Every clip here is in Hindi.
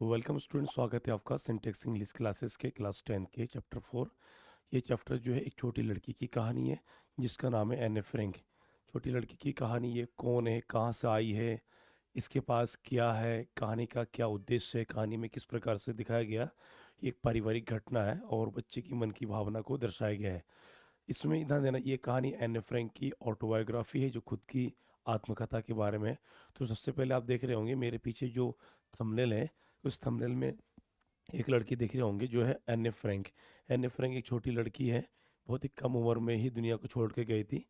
वेलकम स्टूडेंट, स्वागत है आपका सिंटेक्स इंग्लिश क्लासेस के क्लास 10 के चैप्टर 4। ये चैप्टर जो है एक छोटी लड़की की कहानी है जिसका नाम है एने फ्रैंक। छोटी लड़की की कहानी, ये कौन है, कहाँ से आई है, इसके पास क्या है, कहानी का क्या उद्देश्य है, कहानी में किस प्रकार से दिखाया गया, ये एक पारिवारिक घटना है और बच्चे की मन की भावना को दर्शाया गया है। इसमें ध्यान देना, ये कहानी एने फ्रैंक की ऑटोबायोग्राफी है, जो खुद की आत्मकथा के बारे में है। तो सबसे पहले आप देख रहे होंगे मेरे पीछे जो थंबनेल है, उस थंबनेल में एक लड़की देख रहे होंगे जो है एने फ्रैंक। एने फ्रैंक एक छोटी लड़की है, बहुत ही कम उम्र में ही दुनिया को छोड़ के गई थी।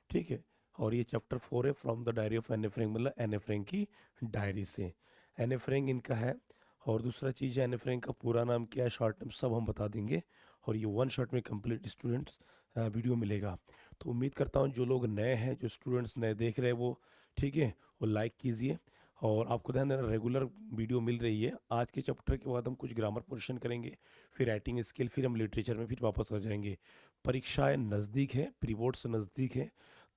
ठीक है। और ये चैप्टर 4 है, from the diary of Anne Frank, मतलब एने फ्रैंक की डायरी से। एने फ्रैंक इनका है। और दूसरा चीज़ है, एने फ्रैंक का पूरा नाम क्या है, शॉर्ट नेम, सब हम बता देंगे। और ये वन शॉट में कंप्लीट स्टूडेंट्स वीडियो मिलेगा। तो उम्मीद करता हूँ जो लोग नए हैं, जो स्टूडेंट्स नए देख रहे हैं वो, ठीक है, वो लाइक कीजिए। और आपको ध्यान देना, रेगुलर वीडियो मिल रही है। आज के चैप्टर के बाद हम कुछ ग्रामर पोर्शन करेंगे, फिर राइटिंग स्किल, फिर हम लिटरेचर में फिर वापस आ जाएंगे। परीक्षाएं नज़दीक है, प्री बोर्ड्स नज़दीक है,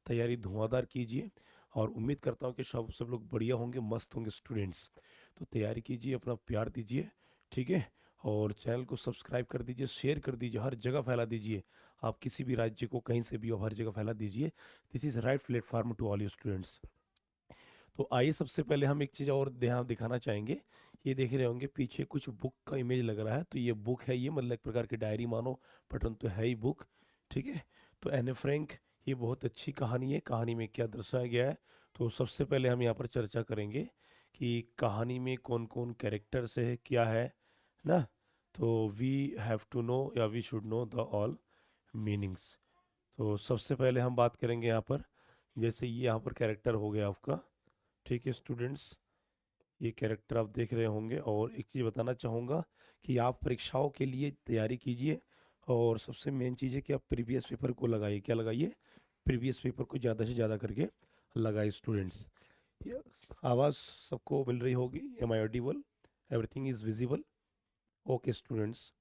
तैयारी धुआंधार कीजिए। और उम्मीद करता हूँ कि सब लोग बढ़िया होंगे, मस्त होंगे स्टूडेंट्स। तो तैयारी कीजिए, अपना प्यार दीजिए, ठीक है। और चैनल को सब्सक्राइब कर दीजिए, शेयर कर दीजिए, हर जगह फैला दीजिए। आप किसी भी राज्य को कहीं से भी हो, हर जगह फैला दीजिए। This is right platform to all you students. तो आइए सबसे पहले हम एक चीज़ और ध्यान दिखाना चाहेंगे। ये देख रहे होंगे पीछे कुछ बुक का इमेज लग रहा है, तो ये बुक है, ये मतलब एक प्रकार की डायरी मानो, परंतु है ही बुक। ठीक है। तो एने फ्रैंक, ये बहुत अच्छी कहानी है। कहानी में क्या दर्शाया गया है, तो सबसे पहले हम यहाँ पर चर्चा करेंगे कि कहानी में कौन कौन कैरेक्टर्स है, क्या है ना। तो वी हैव टू नो, या we should know the all meanings. तो सबसे पहले हम बात करेंगे यहाँ पर, जैसे ये यहाँ पर कैरेक्टर हो गया आपका। ठीक है स्टूडेंट्स, ये कैरेक्टर आप देख रहे होंगे। और एक चीज़ बताना चाहूँगा कि आप परीक्षाओं के लिए तैयारी कीजिए, और सबसे मेन चीज़ है कि आप प्रीवियस पेपर को लगाइए। क्या लगाइए? प्रीवियस पेपर को ज़्यादा से ज़्यादा करके लगाइए स्टूडेंट्स। ये आवाज़ सबको मिल रही होगी? Am I audible? Everything is visible? Okay students.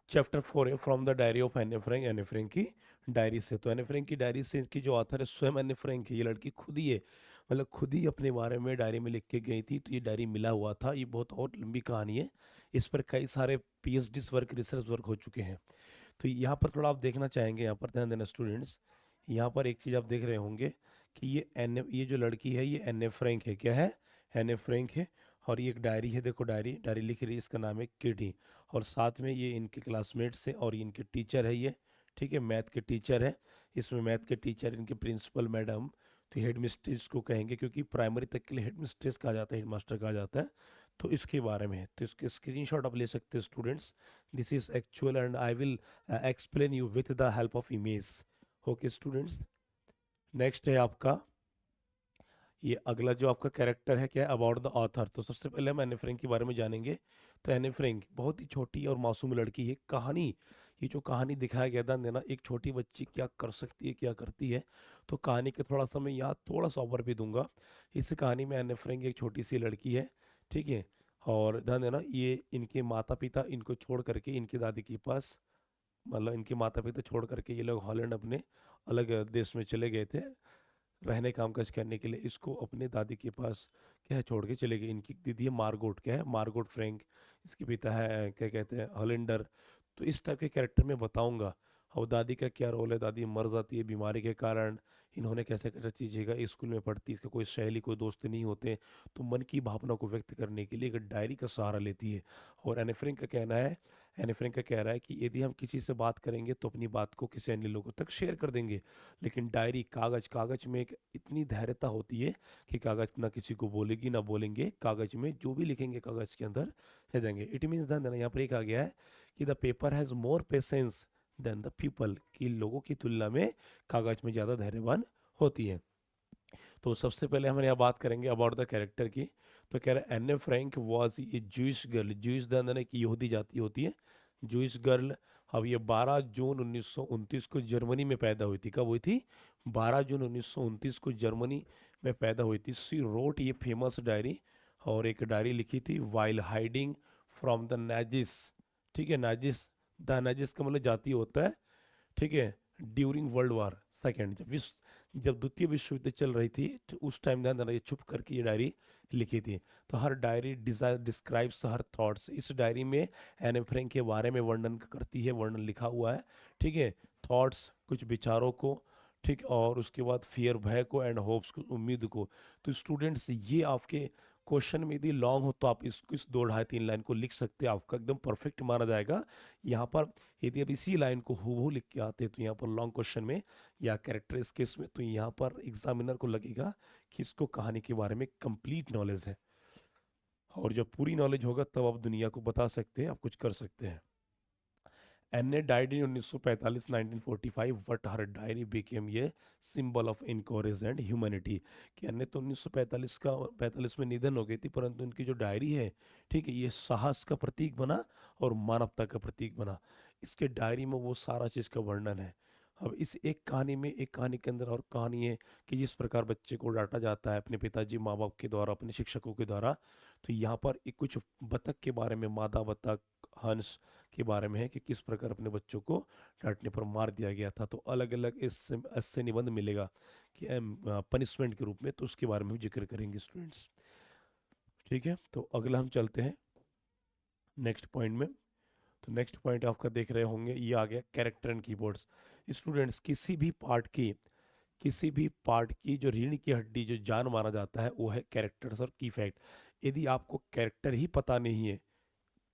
Chapter 4 है, from the diary of Anne Frank, Anne Frank की डायरी से। तो एने फ्रैंक की डायरी से इसकी जो ऑथर है स्वयं एने फ्रैंक है। ये लड़की खुद ही है, मतलब खुद ही अपने बारे में डायरी में लिख के गई थी। तो ये डायरी मिला हुआ था। ये बहुत और लंबी कहानी है, इस पर कई सारे पीएचडी वर्क, रिसर्च वर्क हो चुके हैं। तो यहाँ पर थोड़ा आप देखना चाहेंगे, यहाँ पर ध्यान देना स्टूडेंट्स। यहाँ पर एक चीज़ आप देख रहे होंगे कि ये जो लड़की है, ये एने फ्रैंक है। क्या है? एने फ्रैंक है। और ये एक डायरी है, देखो डायरी डायरी लिख रही है, इसका नाम है किडी। और साथ में ये इनके क्लासमेट्स हैं और इनके टीचर है ये। ठीक है, मैथ के टीचर है। इसमें मैथ के टीचर, इनके प्रिंसिपल मैडम, तो हेड मिस्ट्रेस को कहेंगे, क्योंकि प्राइमरी तक के लिए हेड मिस्ट्रेस कहा जाता है, हेड मास्टर कहा जाता है। तो इसके बारे में है, तो इसके स्क्रीनशॉट आप ले सकते हैं students. This is actual and I will explain you with the help of image. Okay students. Next है आपका, ये अगला जो आपका कैरेक्टर है, क्या है? About the author. तो सबसे पहले हम एने फ्रैंक के बारे में जानेंगे। तो एने फ्रैंक बहुत ही छोटी और मासूम लड़की है। कहानी, ये जो कहानी दिखाया गया था देना, एक छोटी बच्ची क्या कर सकती है, क्या करती है। तो कहानी का थोड़ा सा मैं यहाँ थोड़ा सा ओवर भी दूंगा। इस कहानी में एने फ्रैंक एक छोटी सी लड़की है। ठीक है। और ध्यान देना, ये इनके माता पिता इनको छोड़ करके इनकी दादी के पास, मतलब इनके माता पिता छोड़ करके ये लोग हॉलैंड अपने अलग देश में चले गए थे रहने कामकाज करने के लिए। इसको अपने दादी के पास क्या है, छोड़ के चले गए। इनकी दीदी है मार्गोट, क्या है? Margot Frank. इसके पिता है, क्या कहते हैं, हॉलैंडर। तो इस टाइप के कैरेक्टर में बताऊंगा। और दादी का क्या रोल है, दादी मर जाती है बीमारी के कारण। इन्होंने कैसे कैसे चीज़ें का, स्कूल में पढ़ती, इसका कोई सहेली, कोई दोस्त नहीं होते। तो मन की भावना को व्यक्त करने के लिए एक डायरी का सहारा लेती है। और एने फ्रैंक का कहना है, एने फ्रैंक का कह रहा है कि यदि हम किसी से बात करेंगे तो अपनी बात को किसी अन्य लोगों तक शेयर कर देंगे, लेकिन डायरी, कागज, कागज में एक इतनी धैर्यता होती है कि कागज ना किसी को बोलेगी ना बोलेंगे, कागज में जो भी लिखेंगे कागज के अंदर रह जाएंगे। इट मीन्स ध्यान देना, यहाँ पर एक आ गया है कि the paper has more patience than the people, कि लोगों की तुलना में कागज में ज़्यादा धैर्यवान होती है। तो सबसे पहले हम यहाँ बात करेंगे अबाउट द कैरेक्टर की। तो कह रहे हैं एने Frank was a Jewish girl. Jewish ध्यान देना, एक यहूदी जाति होती है, जूइश गर्ल। अब ये 12 जून 1929 को जर्मनी में पैदा हुई थी। कब हुई थी? 12 जून 1929 को जर्मनी में पैदा हुई थी। सी रोट ये फेमस डायरी, और एक डायरी लिखी थी while hiding from the Nazis. ठीक है, नाजिस, द नाजिस का मतलब जाति होता है। ठीक है, ड्यूरिंग वर्ल्ड वार सेकेंड, जब जब द्वितीय विश्व युद्ध चल रही थी तो उस टाइम ध्यान देना, ये छुप करके ये डायरी लिखी थी। तो हर डायरी डिस्क्राइब्स हर थॉट्स। इस डायरी में एने फ्रैंक के बारे में वर्णन करती है, वर्णन लिखा हुआ है, ठीक है। थॉट्स, कुछ विचारों को, ठीक, और उसके बाद फियर, भय को, एंड होप्स को, उम्मीद को। तो स्टूडेंट्स, ये आपके क्वेश्चन में यदि लॉन्ग हो तो आप इस 2 ढाई 3 लाइन को लिख सकते हैं, आपका एकदम परफेक्ट माना जाएगा। यहाँ पर यदि आप इसी लाइन को हूबहू लिख के आते हैं तो यहाँ पर लॉन्ग क्वेश्चन में या कैरेक्टर इस केस में, तो यहाँ पर एग्जामिनर को लगेगा कि इसको कहानी के बारे में कंप्लीट नॉलेज है। और जब पूरी नॉलेज होगा तब आप दुनिया को बता सकते हैं, आप कुछ कर सकते हैं। Anne died in 1945 1945, but her diary became ये symbol of encourage and humanity. कि एन्ने तो 1945 में निधन हो गई थी, परंतु उनकी जो डायरी है, ठीक है, ये साहस का प्रतीक बना और मानवता का प्रतीक बना। इसके डायरी में वो सारा चीज़ का वर्णन है। अब इस एक कहानी में, एक कहानी के अंदर और कहानी है कि जिस प्रकार बच्चे को डांटा जाता है अपने पिताजी माँ बाप के द्वारा, अपने शिक्षकों के द्वारा। तो यहाँ पर एक कुछ बतख के बारे में, मादा बतख, हंस के बारे में है कि किस प्रकार अपने बच्चों को डांटने पर मार दिया गया था। तो अलग अलग इससे निबंध मिलेगा कि पनिशमेंट के रूप में, तो उसके बारे में भी जिक्र करेंगे स्टूडेंट्स। ठीक है, तो अगला हम चलते हैं नेक्स्ट पॉइंट में। तो नेक्स्ट पॉइंट आपका देख रहे होंगे, ये आ गया कैरेक्टर एंड कीवर्ड्स। स्टूडेंट्स, किसी भी पार्ट की जो रीढ़ की हड्डी, जो जान माना जाता है, वो है कैरेक्टर्स और की फैक्ट। यदि आपको कैरेक्टर ही पता नहीं है,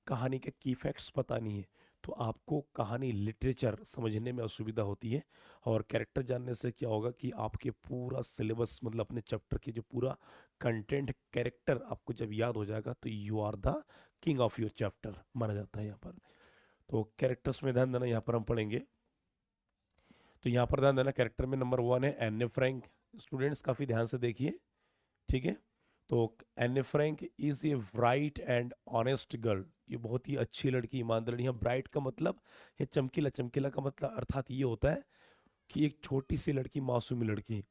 कहानी के की फैक्ट्स पता नहीं है, तो आपको कहानी लिटरेचर समझने में असुविधा होती है। और कैरेक्टर जानने से क्या होगा कि आपके पूरा सिलेबस, मतलब अपने चैप्टर के जो पूरा कंटेंट, कैरेक्टर आपको जब याद हो जाएगा तो you are the king of your chapter माना जाता है यहाँ पर। तो कैरेक्टर्स में ध्यान देना, यहाँ पर हम पढ़ेंगे। तो यहाँ पर ध्यान देना, कैरेक्टर में नंबर 1 है एन्ने फ्रैंक। स्टूडेंट्स काफ़ी ध्यान से देखिए, ठीक है। तो एने Frank is a bright and honest girl. ये बहुत ही अच्छी लड़की, ईमानदार लड़की है। ब्राइट का मतलब, ये चमकीला, चमकीला का मतलब अर्थात ये होता है कि एक छोटी सी लड़की, मासूमी लड़की।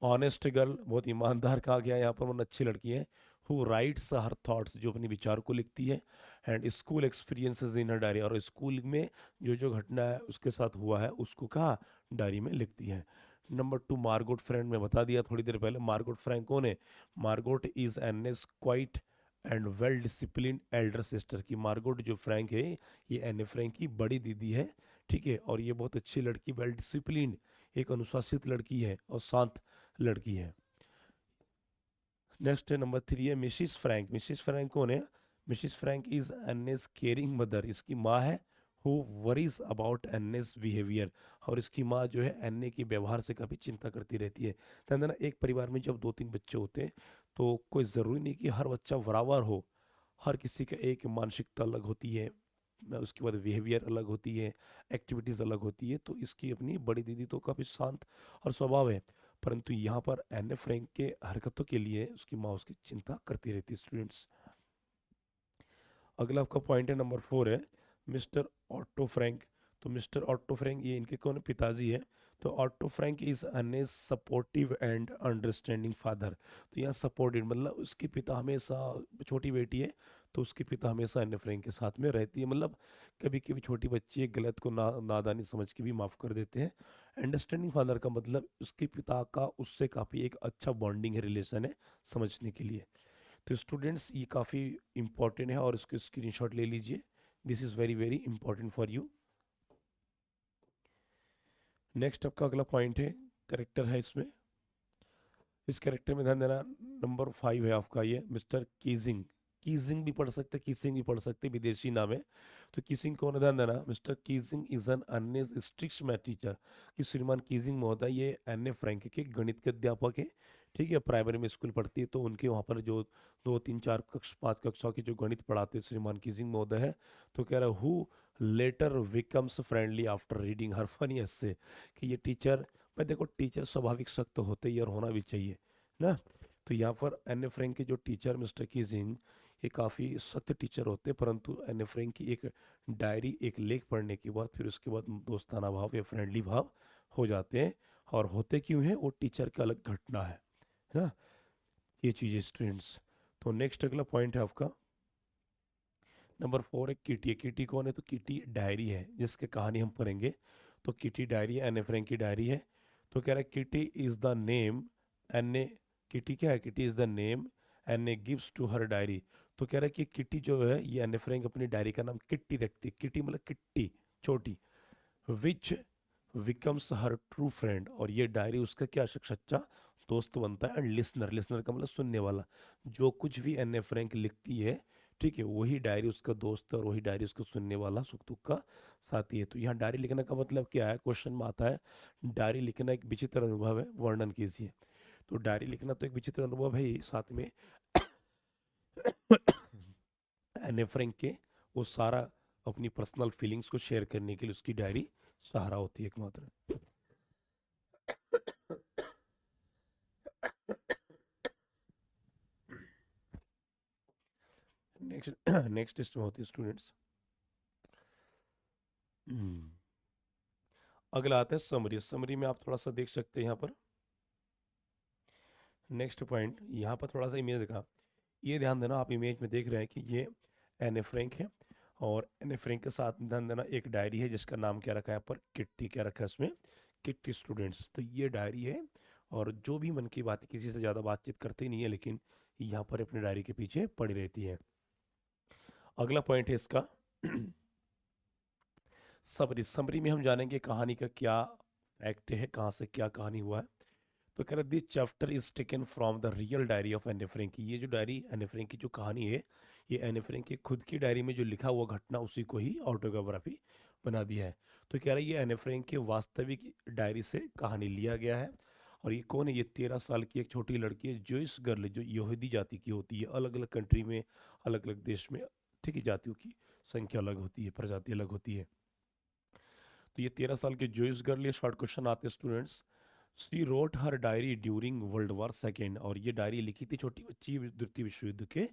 ऑनेस्ट गर्ल, बहुत ईमानदार कहा गया यहाँ पर, मतलब अच्छी लड़की है। हु राइट्स हर थॉट्स, जो अपने विचार को लिखती है। And school experiences in her diary, और स्कूल में जो जो घटना है उसके साथ हुआ है उसको कहा डायरी में लिखती है। नंबर 2, मार्गोट फ्रैंक, मैं बता दिया थोड़ी देर पहले। मार्गोट फ्रैंक कौन है? Margot is acnes quiet and well discipline Elder sister. की मार्गोट जो फ्रैंक है, ये एने फ्रैंक की बड़ी दीदी है, ठीक है। और ये बहुत अच्छी लड़की, वेल डिसिप्लिन, एक अनुशासित लड़की है और शांत लड़की है। नेक्स्ट है नंबर 3 है मिसिस फ्रैंक। मिसिस फ्रैंक कौन है? Mrs Frank is Anne's caring mother. इसकी माँ है who worries about Anne's behaviour. और इसकी माँ जो है एन्ने की व्यवहार से काफ़ी चिंता करती रहती है। ध्यान देना, एक परिवार में जब 2-3 बच्चे होते हैं तो कोई ज़रूरी नहीं कि हर बच्चा बराबर हो। हर किसी का एक मानसिकता अलग होती है, उसके बाद बिहेवियर अलग होती है, एक्टिविटीज़ अलग होती है। तो इसकी अपनी बड़ी दीदी तो काफ़ी शांत और स्वभाव है, परंतु यहाँ पर एने फ्रैंक के हरकतों के लिए उसकी माँ उसकी चिंता करती रहती है। स्टूडेंट्स, अगला आपका पॉइंट है नंबर 4 है मिस्टर ऑटो फ्रैंक। तो मिस्टर ऑटो फ्रैंक, ये इनके कौन पिताजी है? तो Otto Frank is an supportive and understanding father. तो यहाँ सपोर्टिव मतलब उसके पिता हमेशा, छोटी बेटी है तो उसके पिता हमेशा एने फ्रैंक के साथ में रहती है। मतलब कभी कभी छोटी बच्ची एक गलत को नादानी समझ के भी माफ़ कर देते हैं। अंडरस्टैंडिंग फादर का मतलब उसके पिता का उससे काफ़ी एक अच्छा बॉन्डिंग है, रिलेशन है, समझने के लिए। तो स्टूडेंट्स, ये काफ़ी इंपॉर्टेंट है और इसको स्क्रीनशॉट ले लीजिए। This is very very important for you. Next आपका अगला पॉइंट है करेक्टर है इसमें। इस करेक्टर में ध्यान देना, नंबर 5 है आपका ये मिस्टर कीजिंग। कीजिंग भी पढ़ सकते, किसिंग भी पढ़ सकते, विदेशी नाम है। तो किसिंग कौन है? ध्यान देना, मिस्टर कीजिंग इज एन अन्य स्ट्रिक्ट मैथ टीचर। कि श्रीमान कीजिंग महोदय ये एने फ्रैंक के गणित के अध्यापक है, ठीक है। प्राइमरी में स्कूल पढ़ती है तो उनके वहाँ पर जो 2 3 4 5 कक्षा की जो गणित पढ़ाते हैं श्रीमान कीजिंग महोदय है। तो कह रहा है who later becomes friendly after reading her funny essay. कि ये टीचर, भाई देखो टीचर स्वाभाविक सख्त तो होते ही और होना भी चाहिए ना। तो यहाँ पर एने फ्रैंक के जो टीचर मिस्टर कीजिंग, ये काफ़ी सख्त टीचर होते हैं, परंतु एने फ्रैंक की एक डायरी, एक लेख पढ़ने के बाद फिर उसके बाद दोस्ताना भाव या फ्रेंडली भाव हो जाते हैं। और होते क्यों हैं? वो टीचर का अलग घटना है ना, ये चीज़ें स्टूडेंट्स। तो नेक्स्ट अगला पॉइंट है आपका नंबर 4 है किटी। है किटी कौन है? तो किटी डायरी है जिसके कहानी हम पढ़ेंगे। तो किटी डायरी है, एने फ्रैंक की डायरी है। तो कह रहा है Kitty is the name Anne, Kitty क्या है, Kitty is the name Anne gives to her diary. तो कह रहा है कि किटी जो है ये एने फ्रैंक अपनी डायरी का नाम किट्टी रखती है, किटी मतलब किट्टी छोटी, which becomes her true friend, और ये डायरी उसका क्या सच्चा दोस्त बनता है, एंड लिसनर, लिसनर का मतलब सुनने वाला, जो कुछ भी एने फ्रैंक लिखती है, ठीक है, वही डायरी उसका दोस्त है और वही डायरी उसको सुनने वाला सुख दुख का साथी है। तो यहाँ डायरी लिखने का मतलब क्या है, क्वेश्चन में आता है, डायरी लिखना एक विचित्र अनुभव है, वर्णन कीजिए। तो डायरी लिखना तो एक विचित्र अनुभव है ही, साथ में एने फ्रैंक के वो सारा अपनी पर्सनल फीलिंग्स को शेयर करने के लिए उसकी डायरी सहारा होती है एकमात्र। नेक्स्ट नेक्स्ट टेस्ट में होती है स्टूडेंट्स। अगला आता है समरी। समरी में आप थोड़ा सा देख सकते हैं यहाँ पर, नेक्स्ट पॉइंट यहाँ पर थोड़ा सा इमेज का ये ध्यान देना, आप इमेज में देख रहे हैं कि ये एने फ्रैंक है, और एने फ्रैंक के साथ ध्यान देना एक डायरी है जिसका नाम क्या रखा है यहाँ पर, किट्टी क्या रखा है इसमें, किट्टी स्टूडेंट्स। तो ये डायरी है, और जो भी मन की बात किसी से ज़्यादा बातचीत करती नहीं है, लेकिन यहाँ पर अपनी डायरी के पीछे पड़ी रहती है। अगला पॉइंट है इसका समरी। समरी में हम जानेंगे कहानी का क्या फैक्ट है, कहाँ से क्या कहानी हुआ है। तो कह रहे this chapter is taken from the real diary of Anne Frank. ये जो डायरी एने फ्रैंक की जो कहानी है, ये एने फ्रैंक की खुद की डायरी में जो लिखा हुआ घटना उसी को ही ऑटोबायोग्राफी बना दिया है। तो कह रहा है ये एने फ्रैंक की वास्तविक डायरी से कहानी लिया गया है। और ये कौन है, ये 13 साल की एक छोटी लड़की है, जोइस गर्ल, जो यहूदी जाति की होती है, अलग अलग कंट्री में, अलग अलग देश में, ठीक है, जातियों की संख्या अलग होती है, प्रजाति अलग होती है। तो ये 13 साल की जोइस गर्ल, ये शॉर्ट क्वेश्चन आते हैं students. She wrote her diary during world war second, और ये डायरी लिखी थी छोटी बच्ची द्वितीय विश्व युद्ध के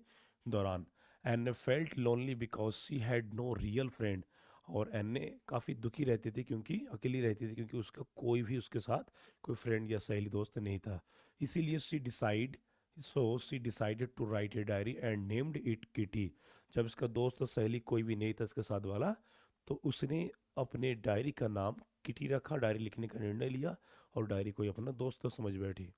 दौरान। And felt lonely because she had no real friend, और एने काफ़ी दुखी रहती थी क्योंकि अकेली रहती थी, क्योंकि उसका कोई भी उसके साथ कोई फ्रेंड या सहेली दोस्त नहीं था। इसीलिए she decided to write a diary and named it Kitty. जब इसका दोस्त और सहेली कोई भी नहीं था इसके साथ वाला, तो उसने अपने डायरी का नाम किटी रखा, डायरी लिखने का निर्णय लिया, और डायरी को ही अपना दोस्त तो समझ बैठी।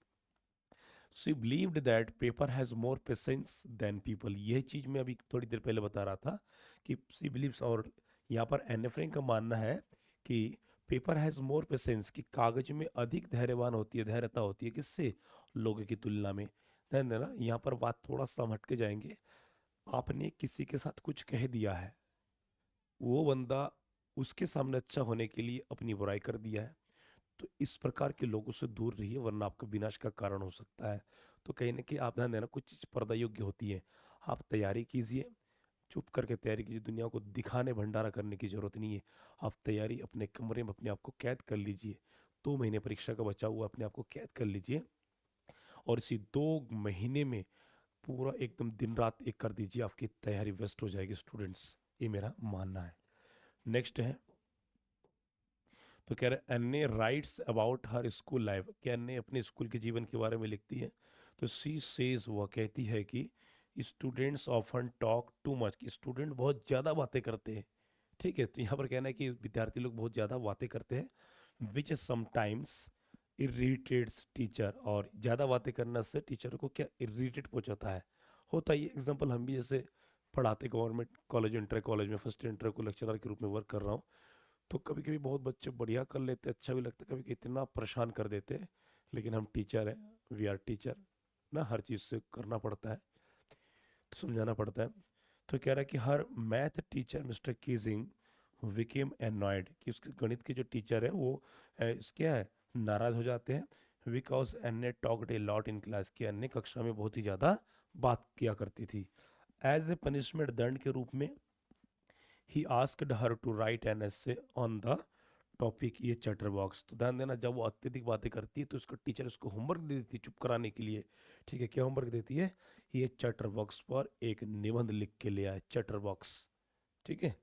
She believed that paper has more patience than people. यह चीज़ मैं अभी थोड़ी देर पहले बता रहा था कि शी बिलीव्स, और यहाँ पर एने फ्रैंक का मानना है कि पेपर हैज़ मोर पेशेंस, कि कागज में अधिक धैर्यवान होती है, धैर्यता होती है किससे, लोगों की तुलना में। ध्यान देना, यहाँ पर बात थोड़ा सा हम हट के जाएंगे। आपने किसी के साथ कुछ कह दिया है, वो बंदा उसके सामने अच्छा होने के लिए अपनी बुराई कर दिया है, तो इस प्रकार के लोगों से दूर रहिए, वरना आपका विनाश का कारण हो सकता है। तो कहीं ना कहीं आप ध्यान देना, कुछ चीज़ पर्दा योग्य होती है। आप तैयारी कीजिए, चुप करके तैयारी कीजिए, दुनिया को दिखाने भंडारा करने की जरूरत नहीं है। आप तैयारी अपने कमरे में अपने आप को कैद कर लीजिए, 2 महीने परीक्षा का बचा हुआ, अपने आप को कैद कर लीजिए, और इसी 2 महीने में पूरा एकदम दिन रात एक कर दीजिए, आपकी तैयारी बेस्ट हो जाएगी स्टूडेंट्स, ये मेरा मानना है। नेक्स्ट है, तो कह रहे अन्य writes about her school life, कि अन्य अपने स्कूल के जीवन के बारे में लिखती है। तो सी सेज, वह कहती है कि students often talk to much, कि स्टूडेंट बहुत ज़्यादा बातें करते हैं। ठीक है, तो यहाँ पर कहना है कि विद्यार्थी लोग बहुत ज़्यादा बातें करते हैं, विच समटाइम्स इरिटेट्स टीचर, और ज़्यादा बातें करने से टीचर को क्या इरिटेट पहुँचाता है, होता है। ये एग्जाम्पल हम भी जैसे पढ़ाते गवर्नमेंट कॉलेज, इंटर कॉलेज में फर्स्ट इंटर को लेक्चरर के रूप में वर्क कर रहा हूँ, तो कभी कभी बहुत बच्चे बढ़िया कर लेते, अच्छा भी लगता है, कभी इतना परेशान कर देते हैं, लेकिन हम टीचर हैं, वी आर टीचर ना, हर चीज़ से करना पड़ता है, तो समझाना पड़ता है। तो कह रहा है कि her math teacher Mr Keesing became annoyed, कि उसके गणित के जो टीचर है वो क्या है, नाराज हो जाते हैं, because Anne talked a lot in class, की अन्य कक्षा में बहुत ही ज़्यादा बात किया करती थी। एज ए पनिशमेंट, दंड के रूप में, he asked her to write an essay on the topic, ये चैटर बॉक्स। तो ध्यान देना, जब वो अत्यधिक बातें करती है तो उसका टीचर उसको होमवर्क दे देती है चुप कराने के लिए। ठीक है, क्या होमवर्क देती है, ये चैटर बॉक्स पर एक निबंध लिख के ले आए, चैटर बॉक्स। ठीक है,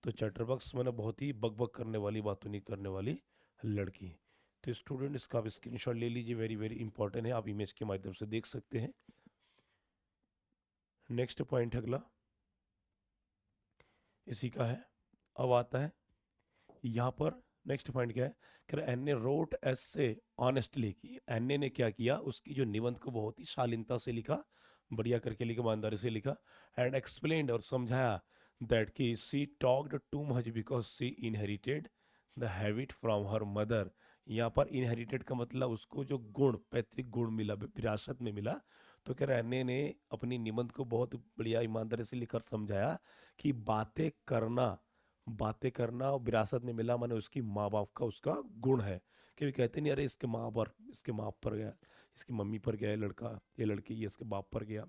तो चैटर बॉक्स मैंने बहुत ही बकबक करने वाली, बातों नहीं करने वाली लड़की। तो स्टूडेंट इसका आप स्क्रीनशॉट ले लीजिए, वेरी वेरी इंपॉर्टेंट है, आप इमेज के माध्यम से देख सकते हैं। नेक्स्ट पॉइंट अगला इसी का है। अब आता है यहाँ पर नेक्स्ट पॉइंट क्या है, कह रहा एन ने रोट एसे ऑनेस्टली की, एन ने क्या किया, उसकी जो निबंध को बहुत ही शालीनता से लिखा, बढ़िया करके लिखा, ईमानदारी से लिखा, एंड एक्सप्लेन्ड और समझाया दैट कि she talked too much because she inherited the habit from her mother. यहाँ पर इनहेरिटेड का मतलब उसको जो गुण, पैतृक गुण मिला, विरासत में मिला। तो कह रहा अन्य ने अपनी निबंध को बहुत बढ़िया ईमानदारी से लिखकर समझाया कि बातें करना विरासत में मिला, माने उसकी माँ बाप का उसका गुण है। क्योंकि कहते नहीं, अरे इसके माँ पर गया, इसकी मम्मी पर गया, ये लड़का ये लड़की ये इसके बाप पर गया,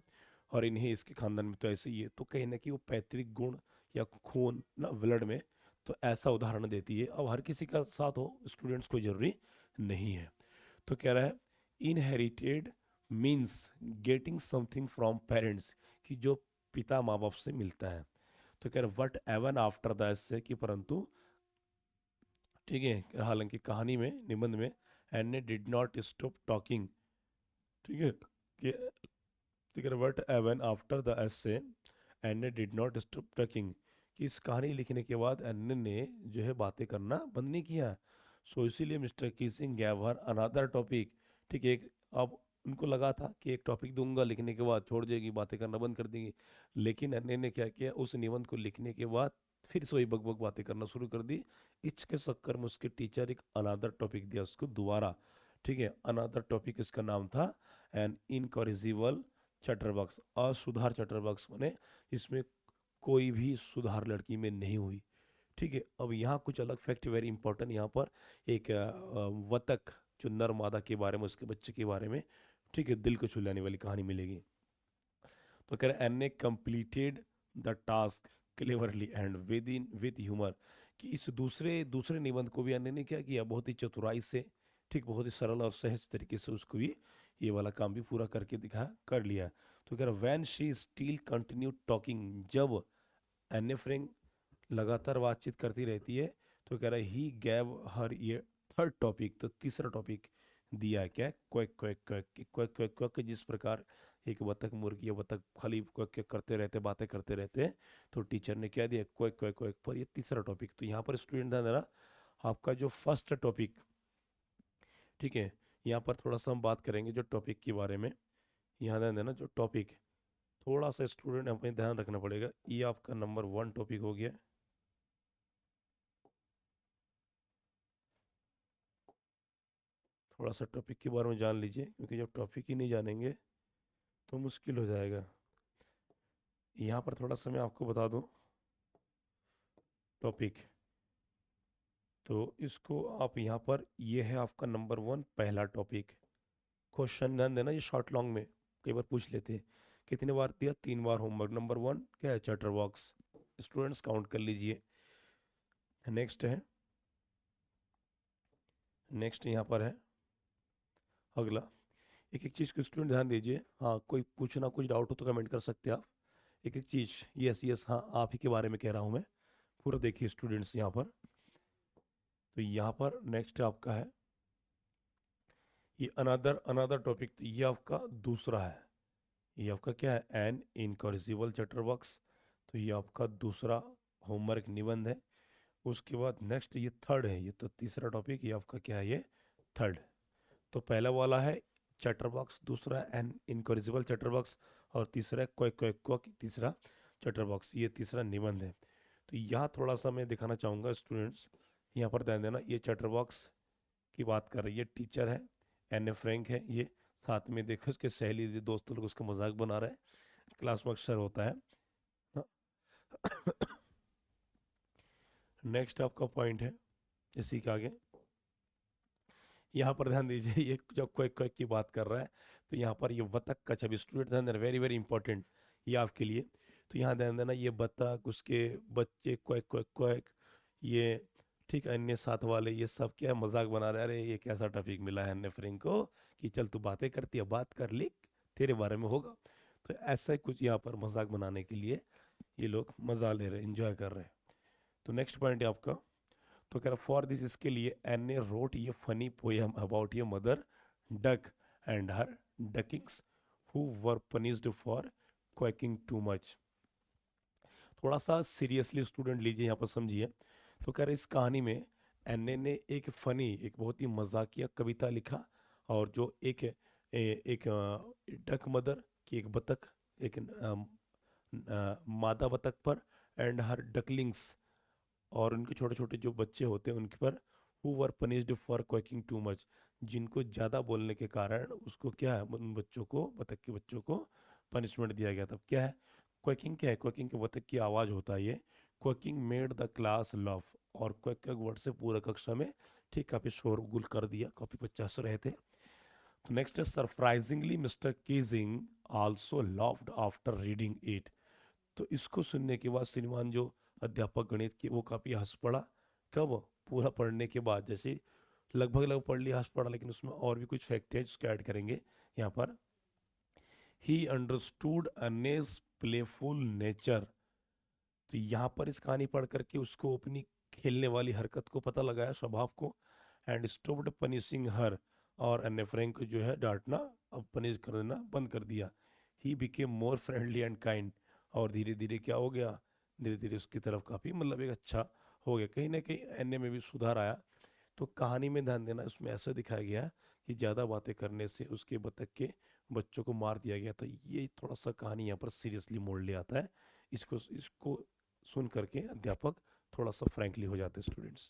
और इन्हें इसके खानदान में तो ऐसे ही है। तो कहीं ना कि वो पैतृक गुण या खून ना ब्लड में, तो ऐसा उदाहरण देती है। अब हर किसी का साथ हो स्टूडेंट्स को जरूरी नहीं है। तो कह रहा है inherited means getting something from parents, कि जो पिता माँ बाप से मिलता है। तो कह रहे but even after the essay, कि परंतु, ठीक है, हालांकि कहानी में, निबंध में, Anne did not stop talking, ठीक है, कि ठीक है, but even after the essay Anne did not stop talking, कि इस कहानी लिखने के बाद एन ने जो है बातें करना बंद नहीं किया। सो इसीलिए मिस्टर कीसिंग गैव हर अनदर टॉपिक, ठीक है, अब उनको लगा था कि एक टॉपिक दूंगा, लिखने के बाद छोड़ देगी, बातें करना बंद कर देंगी। लेकिन अन्य ने क्या किया, उस निबंध को लिखने के बाद फिर से वही बकबक बातें करना शुरू कर दी। इसके चक्कर में उसके टीचर एक अनदर टॉपिक दिया उसको दोबारा, ठीक है। अनदर टॉपिक इसका नाम था एन इनकॉरिजिबल चटरबॉक्स, असुधार चटरबॉक्स, माने इसमें कोई भी सुधार लड़की में नहीं हुई, ठीक है। अब यहाँ कुछ अलग फैक्ट वेरी इंपॉर्टेंट, यहाँ पर एक वतक जो नर मादा के बारे में, उसके बच्चे के बारे में, ठीक है, दिल को छू लेने वाली कहानी मिलेगी। तो कह रहे एन ने completed the task cleverly and with humour, कि इस दूसरे दूसरे निबंध को भी अन्य ने क्या किया, बहुत ही चतुराई से, ठीक, बहुत ही सरल और सहज तरीके से उसको भी, ये वाला काम भी पूरा करके दिखा कर लिया। तो कह रहा when she still continue talking, जब एने फ्रेंक लगातार बातचीत करती रहती है, तो कह रहा है ही गैव हर ये थर्ड टॉपिक, तो तीसरा टॉपिक दिया है, क्या, quack quack quack quack quack quack, जिस प्रकार एक बतख, मुर्गी या बतख खाली क्वैक क्वैक करते रहते, बातें करते रहते हैं, तो टीचर ने क्या दिया, क्वैक क्वैक क्वैक पर ये तीसरा टॉपिक। तो यहाँ पर स्टूडेंट ध्यान देना, आपका जो फर्स्ट टॉपिक, ठीक है, यहाँ पर थोड़ा सा हम बात करेंगे जो टॉपिक के बारे में, यहाँ ध्यान देना, जो टॉपिक थोड़ा सा स्टूडेंट हमें ध्यान रखना पड़ेगा, ये आपका नंबर 1 टॉपिक हो गया। थोड़ा सा टॉपिक के बारे में जान लीजिए, क्योंकि जब टॉपिक ही नहीं जानेंगे तो मुश्किल हो जाएगा। यहाँ पर थोड़ा सा मैं आपको बता दूं टॉपिक, तो इसको आप यहाँ पर, ये है आपका नंबर 1 पहला टॉपिक। क्वेश्चन ध्यान देना, ये शॉर्ट लॉन्ग में कई बार पूछ लेते हैं। कितने बार दिया, 3 बार होमवर्क। नंबर 1 क्या है, चैटर बॉक्स, स्टूडेंट्स काउंट कर लीजिए। नेक्स्ट है, नेक्स्ट यहाँ पर है अगला, एक एक चीज़ को स्टूडेंट ध्यान दीजिए। हाँ, कोई पूछना कुछ डाउट हो तो कमेंट कर सकते हैं आप। एक एक चीज़, यस यस, हाँ आप ही के बारे में कह रहा हूँ मैं, पूरा देखिए स्टूडेंट्स यहाँ पर। तो यहाँ पर नेक्स्ट आपका है ये अनदर अनदर टॉपिक, तो ये आपका दूसरा है। ये आपका क्या है, एन इनकॉरिजिबल चैटरबॉक्स, तो ये आपका दूसरा होमवर्क निबंध है। उसके बाद नेक्स्ट ये थर्ड है, ये तो तीसरा टॉपिक, ये आपका क्या है, ये थर्ड। तो पहला वाला है चैटरबॉक्स, दूसरा एन इनकॉरिजिबल चैटरबॉक्स, और तीसरा क्वैक क्वैक क्वैक, तीसरा चैटरबॉक्स, ये तीसरा निबंध है। तो यहाँ थोड़ा सा मैं दिखाना चाहूँगा स्टूडेंट्स, यहाँ पर ध्यान देना, ये चैटरबॉक्स की बात कर रही है, टीचर है, एन ए फ्रैंक है, ये साथ में देखो उसके सहेली दोस्त लोग उसका मजाक बना रहे हैं, क्लास में अक्सर होता है। नेक्स्ट आपका पॉइंट है इसी के आगे, यहाँ पर ध्यान दीजिए, ये जब क्वैक क्वैक की बात कर रहा है, तो यहाँ पर ये बतख का छवि, स्टूडेंट ध्यान देना, वेरी वेरी इंपॉर्टेंट ये आपके लिए। तो यहाँ ध्यान देना, ये बतख, उसके बच्चे, क्वैक क्वैक क्वैक, ये, ठीक है, अन्य साथ वाले, ये सब क्या मजाक बना रहे हैं, अरे ये कैसा टॉपिक मिला है अन्य फ्रेंड को, कि चल तू बातें करती है, बात कर, लिख, तेरे बारे में होगा। तो ऐसा ही कुछ यहाँ पर मजाक बनाने के लिए ये लोग मजा ले रहे हैं, इंजॉय कर रहे हैं। तो नेक्स्ट पॉइंट है आपका, तो कह रहा फॉर दिस, इसके लिए एन ने रोट ये फनी पोयम अबाउट ये mother duck and her ducklings who were punished for quacking too much. थोड़ा सा सीरियसली स्टूडेंट लीजिए, यहाँ पर समझिए। तो कह रहे इस कहानी में एन्ने ने एक फ़नी, एक बहुत ही मज़ाकिया कविता लिखा, और जो एक डक मदर की एक बतख, एक मादा बतख पर, एंड हर डकलिंग्स, और उनके छोटे छोटे जो बच्चे होते हैं उनके पर, who were punished for quacking too much, जिनको ज़्यादा बोलने के कारण उसको क्या है, उन बच्चों को, बतख के बच्चों को पनिशमेंट दिया गया था। क्या है क्वैकिंग? क्या है क्वैकिंग? के बतख की आवाज़ होता है ये। Quaking made the class love, और क्वैक क्वैक वर्ड से पूरा कक्षा में ठीक काफ़ी शोरगुल कर दिया, काफ़ी बच्चे हंस रहे थे। तो नेक्स्ट है surprisingly mister Keesing also loved after reading it. तो इसको सुनने के बाद श्रीमान जो अध्यापक गणित के, वो काफ़ी हंस पड़ा। कब? पूरा पढ़ने के बाद। जैसे लगभग लगभग पढ़ लिया, हंस पड़ा, लेकिन उसमें और भी कुछ फैक्ट है जिसको ऐड करेंगे यहाँ पर। He understood Anne's playful nature. तो यहाँ पर इस कहानी पढ़ करके उसको अपनी खेलने वाली हरकत को पता लगाया, स्वभाव को। एंड स्टॉप्ड पनिशिंग हर, और अन्य फ्रैंक को जो है डांटना, अब पनिश करना बंद कर दिया। He became more friendly and kind, और धीरे धीरे क्या हो गया, धीरे धीरे उसकी तरफ काफ़ी मतलब एक अच्छा हो गया, कहीं ना कहीं एन्ने में भी सुधार आया। तो कहानी में ध्यान देना, इसमें ऐसा दिखाया गया है कि ज़्यादा बातें करने से उसके बतख के बच्चों को मार दिया गया। तो ये थोड़ा सा कहानी यहाँ पर सीरियसली मोड़ ले आता है। इसको इसको सुन करके अध्यापक थोड़ा सा फ्रैंकली हो जाते हैं स्टूडेंट्स।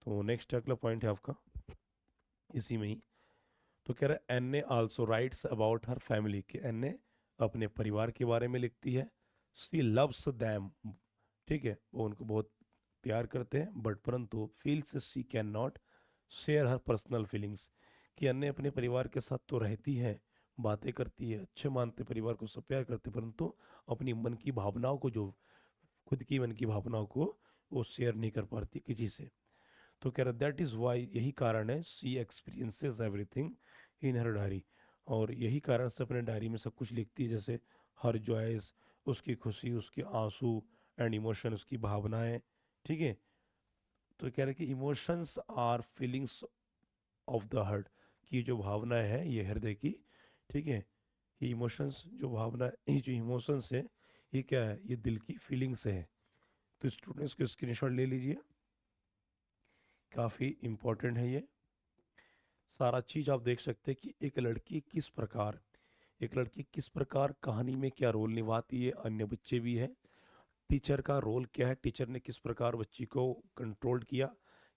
तो नेक्स्ट अगला पॉइंट है आपका इसी में ही। तो कह रहा है एन्ने also writes about her family, कि एन्ने अपने परिवार के बारे में लिखती है। शी लव्स दैम, ठीक है, वो उनको बहुत प्यार करते हैं, बट परंतु feels she can not share her personal feelings, कि अन्य अपने परिवार के साथ तो रहती है, बातें करती है, अच्छे मानते परिवार को, सब प्यार करते, परंतु अपनी मन की भावनाओं को, जो खुद की मन की भावनाओं को वो शेयर नहीं कर पाती किसी से। तो कह रहा दैट इज़ वाई, यही कारण है, she experiences everything in her diary, और यही कारण से अपने डायरी में सब कुछ लिखती है, जैसे हर जॉयस, उसकी खुशी, उसके आंसू, एंड इमोशन, उसकी भावनाएं। ठीक है, तो कह रहे कि emotions are feelings of the heart, की जो भावनाएं है ये हृदय की। ठीक है, ये इमोशंस, जो भावना, ये जो इमोशंस है, ये क्या है, ये दिल की फीलिंग्स है। तो स्टूडेंट्स को स्क्रीनशॉट ले लीजिए, काफ़ी इंपॉर्टेंट है ये सारा चीज़। आप देख सकते हैं कि एक लड़की किस प्रकार कहानी में क्या रोल निभाती है, अन्य बच्चे भी हैं, टीचर का रोल क्या है, टीचर ने किस प्रकार बच्ची को कंट्रोल किया,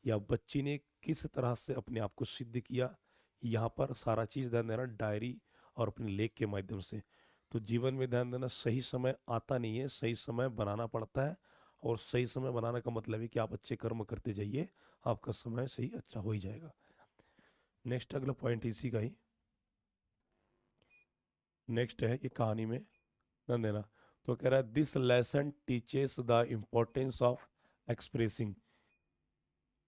या बच्ची ने किस तरह से अपने आप को सिद्ध किया। यहाँ पर सारा चीज़ ध्यान देना डायरी और अपने लेख के माध्यम से। तो जीवन में ध्यान देना, सही समय आता नहीं है, सही समय बनाना पड़ता है, और सही समय बनाने का मतलब है कि आप अच्छे कर्म करते जाइए, आपका समय सही अच्छा हो ही जाएगा। नेक्स्ट अगला पॉइंट इसी का ही नेक्स्ट है कि कहानी में ध्यान देना। तो कह रहा है this lesson teaches the importance of expressing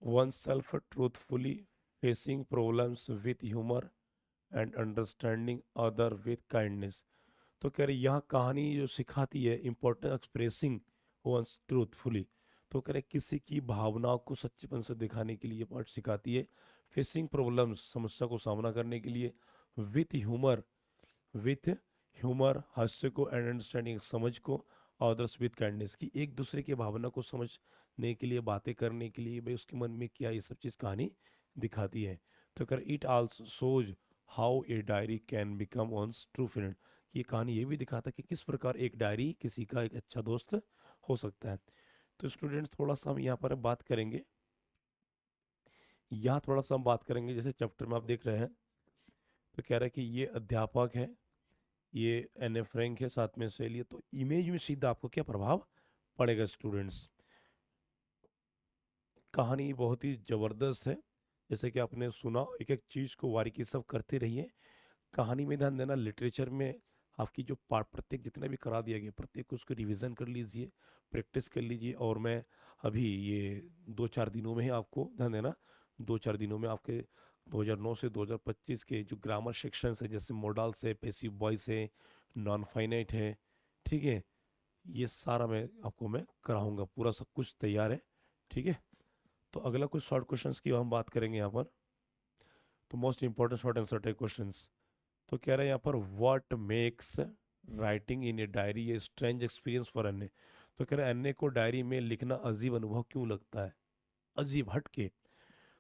one self truthfully, facing problems with humour, and understanding other with kindness. तो कह रहे यहाँ कहानी जो सिखाती है इम्पोर्टेंट एक्सप्रेसिंग वंस ट्रूथफुली, तो कह रहे किसी की भावनाओं को सच्चेपन से दिखाने के लिए पार्ट सिखाती है। फेसिंग प्रॉब्लम्स, समस्या को सामना करने के लिए, विथ ह्यूमर, विथ ह्यूमर हास्य को, एंड अंडरस्टैंडिंग समझ को, अदर्स विथ काइंडनेस की एक दूसरे की भावना को समझने के लिए, बातें करने के लिए, भाई उसके मन में क्या, ये सब चीज़ कहानी दिखाती है। तो कर it also shows how a diary can become one's true friend, ये कहानी ये भी दिखाता है कि किस प्रकार एक डायरी किसी का एक अच्छा दोस्त हो सकता है। तो स्टूडेंट्स थोड़ा सा हम यहाँ पर बात करेंगे, यहाँ थोड़ा सा हम बात करेंगे, जैसे चैप्टर में आप देख रहे हैं, तो कह रहा है कि ये अध्यापक है, ये एन एफ रैंक है, साथ में से लिए, तो इमेज में सीधा आपको क्या प्रभाव पड़ेगा स्टूडेंट्स। कहानी बहुत ही ज़बरदस्त है, जैसे कि आपने सुना, एक एक चीज़ को बारीकी सब करते रहिए। कहानी में ध्यान देना, लिटरेचर में आपकी जो पार्ट प्रत्येक जितना भी करा दिया गया, प्रत्येक को उसको रिवीजन कर लीजिए, प्रैक्टिस कर लीजिए। और मैं अभी ये 2-4 दिनों में ही आपको ध्यान देना, 2-4 दिनों में आपके 2009 से 2025 के जो ग्रामर सेक्शंस है, जैसे मोडाल्स है, पैसिव वॉइस है, नॉन फाइनाइट है, ठीक है, ये सारा मैं कराऊंगा, पूरा सब कुछ तैयार है। ठीक है, तो अगला कुछ शॉर्ट क्वेश्चंस की हम बात करेंगे यहाँ पर। तो most important short answer type questions. तो कह रहे हैं यहाँ पर what makes writing in a diary a strange experience for अन्य। तो कह रहे हैं अन्य को डायरी में लिखना अजीब अनुभव क्यों लगता है। अजीब हटके।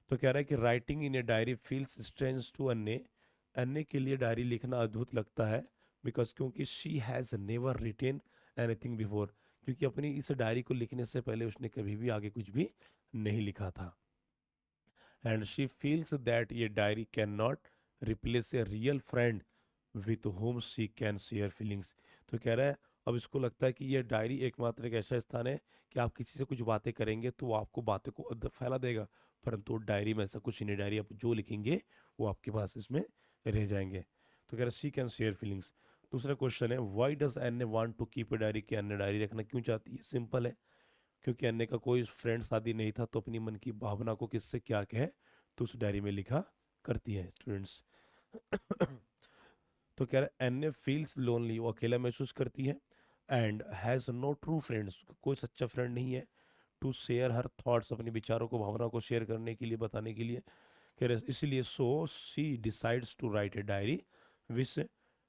तो कह रहा है कि writing in a diary feels strange to Anne, अन्य के लिए डायरी लिखना अद्भुत लगता है, बिकॉज क्योंकि she has never written anything before, क्योंकि अपनी इस डायरी को लिखने से पहले उसने कभी भी आगे कुछ भी नहीं लिखा था। एंड शी फील्स दैट ये diary can not replace a real friend with home she can share feelings. तो कह रहा है अब इसको लगता है कि ये डायरी एकमात्र एक ऐसा स्थान है कि आप किसी से कुछ बातें करेंगे तो वो आपको बातें को अंदर फैला देगा, परंतु डायरी में ऐसा कुछ नहीं, डायरी आप जो लिखेंगे वो आपके पास इसमें रह जाएंगे। तो कह रहा है शी कैन शेयर फीलिंग्स। दूसरा क्वेश्चन है why does Anne want to keep a diary, कि अन्य डायरी रखना क्यों चाहती है? सिंपल है, क्योंकि अन्य का कोई फ्रेंड शादी नहीं था तो अपनी मन की भावना को किससे क्या कहे तो उस डायरी में लिखा करती है स्टूडेंट्स। तो कह रहा है एन फील्स लोनली, वो अकेला महसूस करती है, and has no true friends, कोई सच्चा फ्रेंड नहीं है, टू शेयर हर थॉट्स, अपने विचारों को भावना को शेयर करने के लिए बताने के लिए। कह रहे इसलिए so she decides to write a diary which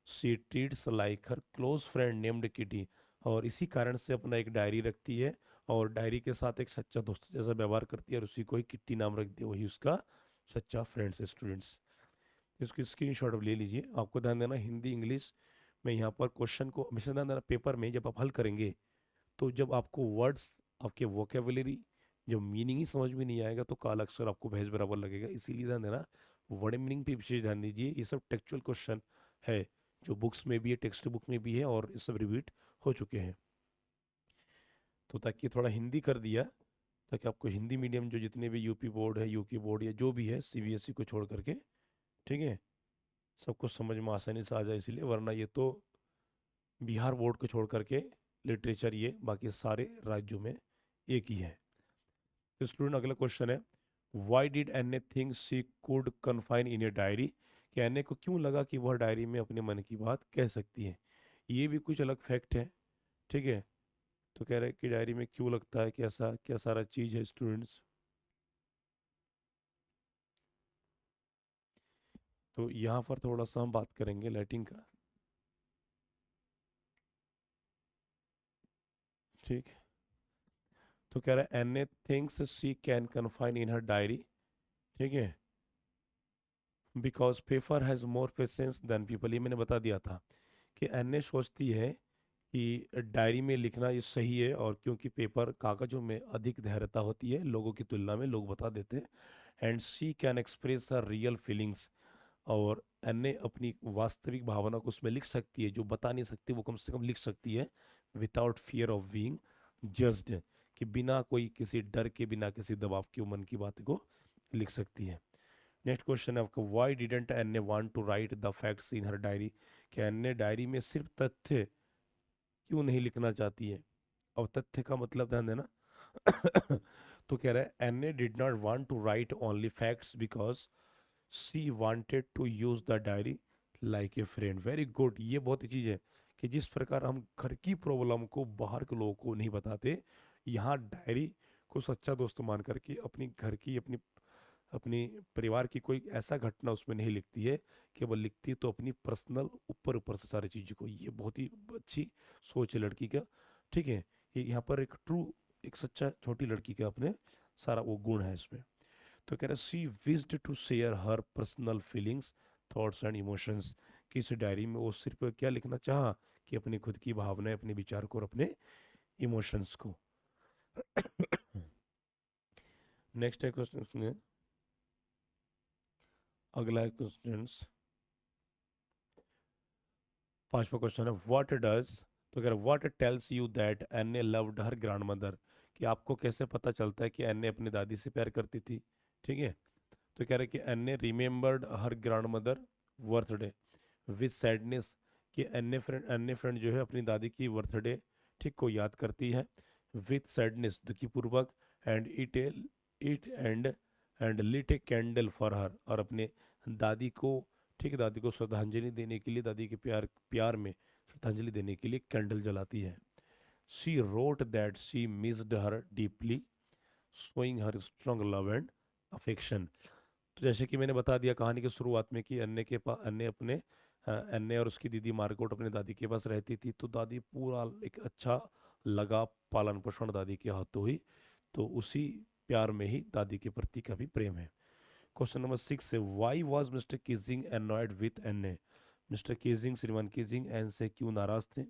she treats like her close friend named Kitty, और इसी कारण से अपना एक डायरी रखती है और डायरी के साथ एक सच्चा दोस्त जैसा व्यवहार करती है और उसी को ही किट्टी नाम रख दिया, वही उसका सच्चा फ्रेंड्स है स्टूडेंट्स। इसकी स्क्रीनशॉट अब ले लीजिए, आपको ध्यान देना हिंदी इंग्लिश में यहाँ पर क्वेश्चन को हमेशा ध्यान देना, पेपर में जब आप हल करेंगे तो जब आपको वर्ड्स आपके वोकेबुलरी जब मीनिंग ही समझ में नहीं आएगा तो काला अक्षर आपको भैंस बराबर लगेगा, इसीलिए ध्यान देना वर्ड मीनिंग पे विशेष ध्यान दीजिए। ये सब टेक्चुअल क्वेश्चन है जो बुक्स में भी है, टेक्स्ट बुक में भी है और ये सब रिपीट हो चुके हैं। तो ताकि थोड़ा हिंदी कर दिया ताकि आपको हिंदी मीडियम जो जितने भी यूपी बोर्ड है, यूके बोर्ड या जो भी है सीबीएसई को छोड़ करके, ठीक है, सबको समझ में आसानी से आ जाए इसलिए, वरना ये तो बिहार बोर्ड को छोड़ करके लिटरेचर ये बाकी सारे राज्यों में एक ही है। तो स्टूडेंट अगला क्वेश्चन है why did Anne think she could confine in a diary, कि एन ए को क्यों लगा कि वह डायरी में अपने मन की बात कह सकती है। ये भी कुछ अलग फैक्ट है, ठीक है। तो कह रहे हैं कि डायरी में क्यों लगता है कि ऐसा क्या सारा चीज़ है स्टूडेंट्स। तो यहाँ पर थोड़ा सा हम बात करेंगे लाइटिंग का, ठीक। तो कह रहा है Anne thinks she can confine in her diary, ठीक है, because paper has more patience than people, ये मैंने बता दिया था कि एन ए सोचती है कि डायरी में लिखना ये सही है, और क्योंकि पेपर कागज़ों में अधिक धैर्यता होती है लोगों की तुलना में, लोग बता देते हैं। And she can express her real feelings, और एन ए अपनी वास्तविक भावना को उसमें लिख सकती है, जो बता नहीं सकती वो कम से कम लिख सकती है, without fear of being judged, कि बिना कोई किसी डर के बिना किसी दबाव के वो मन की बात को लिख सकती है। नेक्स्ट क्वेश्चन है आपका why didn't Anne want to write the facts in her diary, कि एन ए डायरी में सिर्फ तथ्य क्यों नहीं लिखना चाहती है। अब तथ्य का मतलब ध्यान देना। तो कह रहा है Anne did not want to write only facts because she wanted to use the diary like a friend. Very good, ये बहुत ही चीज़ है कि जिस प्रकार हम घर की प्रॉब्लम को बाहर के लोगों को नहीं बताते, यहाँ डायरी को सच्चा दोस्त मान करके अपनी घर की अपनी अपनी परिवार की कोई ऐसा घटना उसमें नहीं लिखती है, केवल लिखती है तो अपनी पर्सनल ऊपर ऊपर से सारी चीज़ों को। ये बहुत ही अच्छी सोच है लड़की का, ठीक है। ये यहाँ पर एक ट्रू एक सच्चा छोटी लड़की का अपने सारा वो गुण है इसमें। तो कह रहा है she wished to share her personal feelings thoughts and emotions, कि इस डायरी में वो सिर्फ क्या लिखना चाहा कि अपनी खुद की भावनाएं, अपने विचार को और अपने इमोशंस को। नेक्स्ट है क्वेश्चन, अगला है क्वेश्चन, पांचवा क्वेश्चन है व्हाट डज, तो कह रहा what tells you that Anne loved her grandmother, कि आपको कैसे पता चलता है कि एन ए अपनी दादी से प्यार करती थी, ठीक है। तो कह रहे कि Anne remembered her grandmother birthday with sadness, कि एन ए फ्रेंड जो है अपनी दादी की बर्थडे ठीक को याद करती है, विद सैडनेस दुखी पूर्वक, and it and lit a candle for her, और अपने दादी को, ठीक है, दादी को श्रद्धांजलि देने के लिए, दादी के प्यार प्यार में श्रद्धांजलि देने के लिए कैंडल जलाती है। She wrote that she missed her deeply, showing her strong love and affection. तो जैसे कि मैंने बता दिया कहानी की शुरुआत में कि अन्य के पास अन्य अपने अन्य और उसकी दीदी मार्गोट अपने दादी के पास रहती थी, तो दादी पूरा एक अच्छा लगा पालन पोषण दादी के हाथों हुई, तो उसी प्यार में ही दादी के प्रति का भी प्रेम है। क्वेश्चन नंबर 6 है, why was Mister Keesing annoyed with Anne? Mister Keesing, श्रीमान कीजिंग एन से क्यों नाराज थे?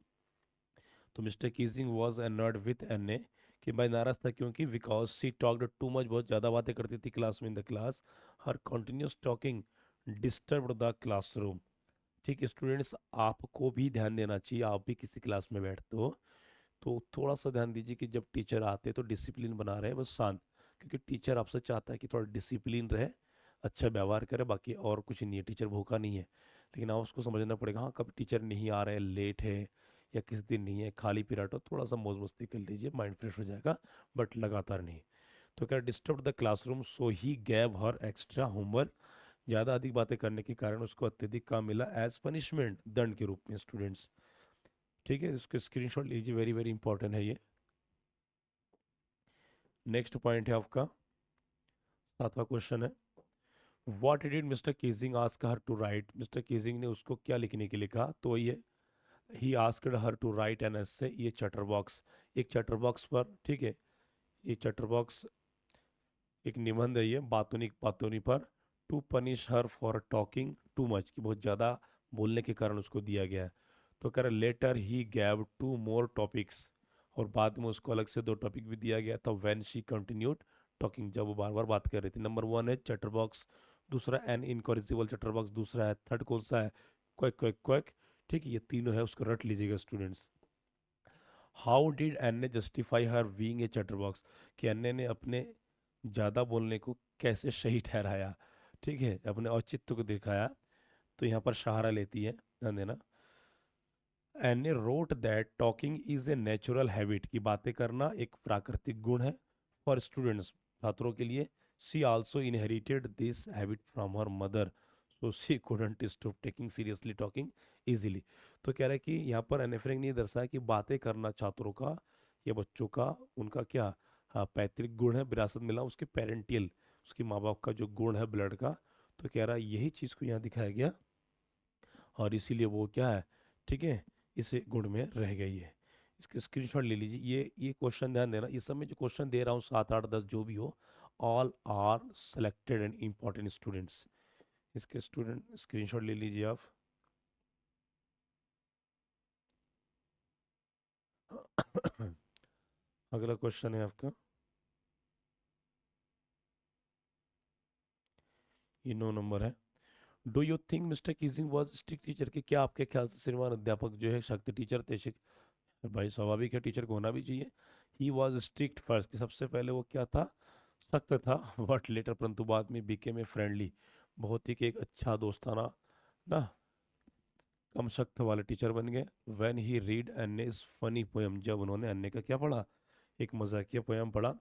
तो Mister Keesing was annoyed with Anne, कि भाई नाराज था क्योंकि because she talked too much, बहुत ज़्यादा बातें करती थी क्लास में, in the class her continuous talking disturb the classroom. ठीक है स्टूडेंट्स, आपको भी ध्यान देना चाहिए, आप भी किसी क्लास में बैठते हो तो थोड़ा सा ध्यान दीजिए कि जब टीचर आते हैं तो डिसिप्लिन बना रहे बस शांत, क्योंकि टीचर आपसे चाहता है कि थोड़ा डिसिप्लिन रहे, अच्छा व्यवहार करे, बाकी और कुछ नहीं है, टीचर भूखा नहीं है। लेकिन आप उसको समझना पड़ेगा, हाँ कब टीचर नहीं आ रहे, लेट है या किस दिन नहीं है, खाली पीरियड हो, थोड़ा सा मौज मस्ती कर लीजिए, माइंड फ्रेश हो जाएगा, बट लगातार नहीं। तो क्या disturb the classroom so he gave her extra homework, ज़्यादा अधिक बातें करने के कारण उसको अत्यधिक काम मिला एज पनिशमेंट, दंड के रूप में स्टूडेंट्स। ठीक है, इसके स्क्रीनशॉट लीजिए, वेरी वेरी इंपॉर्टेंट है ये। नेक्स्ट पॉइंट है आपका 7वां क्वेश्चन है, what did Mister Keesing ask her to write? मिस्टर कीजिंग ने उसको क्या लिखने के लिए कहा? तो ये he asked her to write an essay, ये चैटर बॉक्स, एक चैटर बॉक्स पर, ठीक है, ये चैटर बॉक्स एक निबंध है, ये बातोनी बातोनी पर, to punish her for talking too much, कि बहुत ज़्यादा बोलने के कारण उसको दिया गया है। तो कह रहा later he gave two more topics, और बाद में उसको अलग से 2 टॉपिक भी दिया गया था, व्हेन शी कंटिन्यूड टॉकिंग, जब वो बार बार बात कर रही थी। नंबर 1 है चैटर बॉक्स, दूसरा एन इनकॉरिजिबल चैटर बॉक्स, दूसरा है, थर्ड कौन सा है, क्वैक क्वैक क्वैक। ठीक है, ये तीनों है, उसको रट लीजिएगा students. How did Anne justify her being a chatter box, कि एन ने अपने ज़्यादा बोलने को कैसे सही ठहराया? ठीक है, अपने औचित्य को दिखाया, तो यहाँ पर सहारा लेती है, ध्यान देना। Anne wrote that talking is a natural habit, की बातें करना एक प्राकृतिक गुण है, फॉर स्टूडेंट्स, छात्रों के लिए। She also inherited this habit from her mother, so she couldn't stop taking seriously talking easily. तो कह रहा है कि यहाँ पर एने फ्रैंक ने दर्शाया कि बातें करना छात्रों का या बच्चों का, उनका क्या, हाँ, पैतृक गुण है, विरासत मिला उसके पेरेंटियल, उसके माँ बाप का जो गुण है ब्लड का। तो कह रहा है यही चीज़ को यहाँ दिखाया गया, और इसीलिए वो क्या है, ठीक है, इस गुण में रह गई है। इसके स्क्रीनशॉट ले लीजिए, ये क्वेश्चन ध्यान देना, इस समय जो क्वेश्चन दे रहा हूँ 7 8 10 जो भी हो, all are selected and important students. इसके स्टूडेंट स्क्रीनशॉट ले लीजिए आप। अगला क्वेश्चन है आपका, ये 9 नंबर है। Do you think mister Keesing was strict teacher? के क्या आपके ख्याल से श्रीमान अध्यापक जो है सख्त टीचर थे? भाई स्वाभाविक है, टीचर को होना भी चाहिए। ही वॉज स्ट्रिक्ट फर्स्ट, सबसे पहले वो क्या था, सख्त था, बट लेटर, परंतु बाद में बीकेम ए फ्रेंडली, बहुत ही कि एक अच्छा दोस्ताना ना, कम सख्त वाले टीचर बन गए। When he read Anne's funny poem, जब उन्होंने अन्य का क्या पढ़ा, एक मजाकिया पोएम पढ़ा।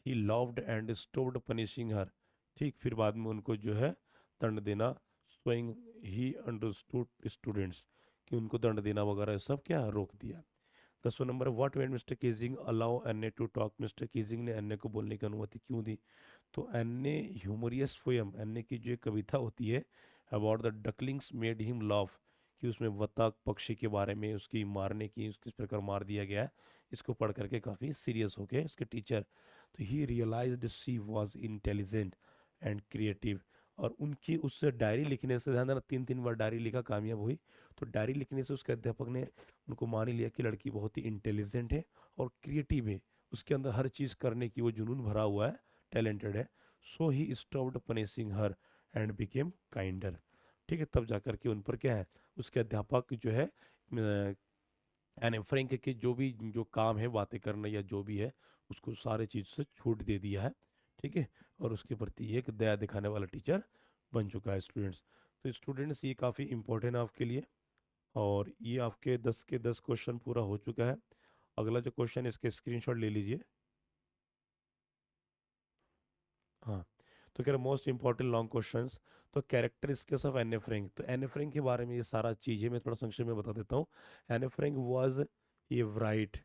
He loved and stopped punishing her, ठीक, फिर बाद में उनको जो है दंड देना, स्वयं ही अंडरस्टूड स्टूडेंट्स, कि उनको दंड देना वगैरह सब क्या रोक दिया। 10वां नंबर, what made Mr Keesing allow Anne to talk? Mr Keesing ने एन्ने को बोलने की अनुमति क्यों दी? तो एन्ने ह्यूमरियस पोएम, एन्ने की जो एक कविता होती है about the ducklings made him love, कि उसमें बतख पक्षी के बारे में उसकी मारने की, किस प्रकार मार दिया गया है, इसको पढ़ करके काफ़ी सीरियस हो गए उसके टीचर। तो he realised she was intelligent and creative, और उनकी उस डायरी लिखने से, ध्यान देना 3 3 बार डायरी लिखा, कामयाब हुई। तो डायरी लिखने से उसके अध्यापक ने उनको मान ही लिया कि लड़की बहुत ही इंटेलिजेंट है और क्रिएटिव है, उसके अंदर हर चीज़ करने की वो जुनून भरा हुआ है, टैलेंटेड है। So he stopped punishing her and became kinder. ठीक है, तब जाकर के उन पर क्या है, उसके अध्यापक जो है एने फ्रैंक के जो काम है, बातें करना या जो भी है, उसको सारे चीज़ से छूट दे दिया है। ठीक है, और उसके प्रति एक दया दिखाने वाला टीचर बन चुका है स्टूडेंट्स। तो स्टूडेंट्स ये काफ़ी इंपॉर्टेंट है आपके लिए, और ये आपके 10 के 10 क्वेश्चन पूरा हो चुका है। अगला जो क्वेश्चन है इसके स्क्रीनशॉट ले लीजिए। हाँ, तो कह रहे मोस्ट इंपॉर्टेंट लॉन्ग क्वेश्चंस, तो कैरेक्टरिस्टिक्स ऑफ एने फ्रैंक, तो एने फ्रैंक के बारे में ये सारा चीज़ें मैं थोड़ा संक्षेप में बता देता हूँ। एने Frank a bright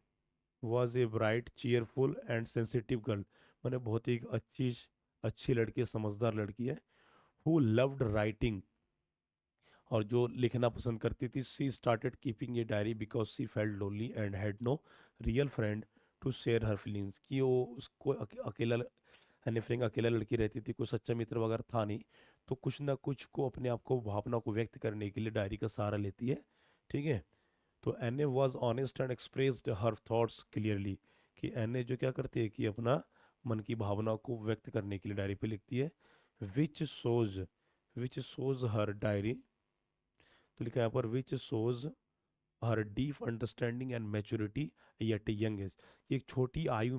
was a bright cheerful and sensitive girl, मैंने बहुत ही अच्छी लड़की, समझदार लड़की है। हु लव्ड राइटिंग, और जो लिखना पसंद करती थी। She started keeping a diary because she felt lonely and had no real friend to share her feelings, कि वो उसको अकेला एने फ्रैंक अकेला लड़की रहती थी, कोई सच्चा मित्र वगैरह था नहीं, तो कुछ ना कुछ को अपने आप को भावना को व्यक्त करने के लिए डायरी का सहारा लेती है। ठीक है। तो एने was honest and expressed her thoughts clearly, कि एने जो क्या करती है कि अपना मन की भावना को व्यक्त करने के लिए डायरी पे लिखती है। विच सोज विच सोज हर डायरी, तो लिखा है यहाँ पर which shows her deep understanding and maturity at a young age. एक छोटी आयु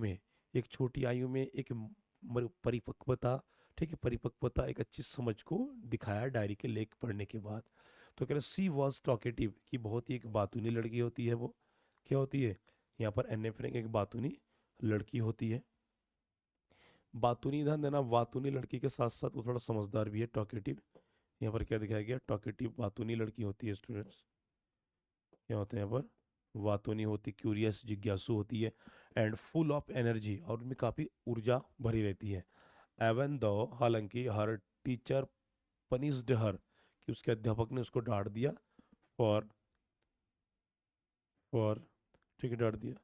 में एक परिपक्वता, ठीक है, परिपक्वता, एक अच्छी समझ को दिखाया डायरी के लेख पढ़ने के बाद। तो कह रहे सी वॉज टॉकेटिव, कि बहुत ही एक बातूनी लड़की होती है वो। क्या होती है यहाँ पर, एन फ्रैंक एक बातूनी लड़की होती है। बातूनी, ध्यान देना, बातूनी लड़की के साथ साथ वो थोड़ा समझदार भी है, टॉकेटिव। यहाँ पर क्या दिखाया गया, टॉकेटिव बातूनी लड़की होती है स्टूडेंट्स। क्या होता है यहाँ पर, वातोनी होती, क्यूरियस, जिज्ञासु होती है, एंड फुल ऑफ एनर्जी, और उनमें काफ़ी ऊर्जा भरी रहती है। एवन दो, हालांकि हर टीचर पनिश्ड हर, कि उसके अध्यापक ने उसको डांट दिया, फॉर फॉर ठीक है, डांट दिया,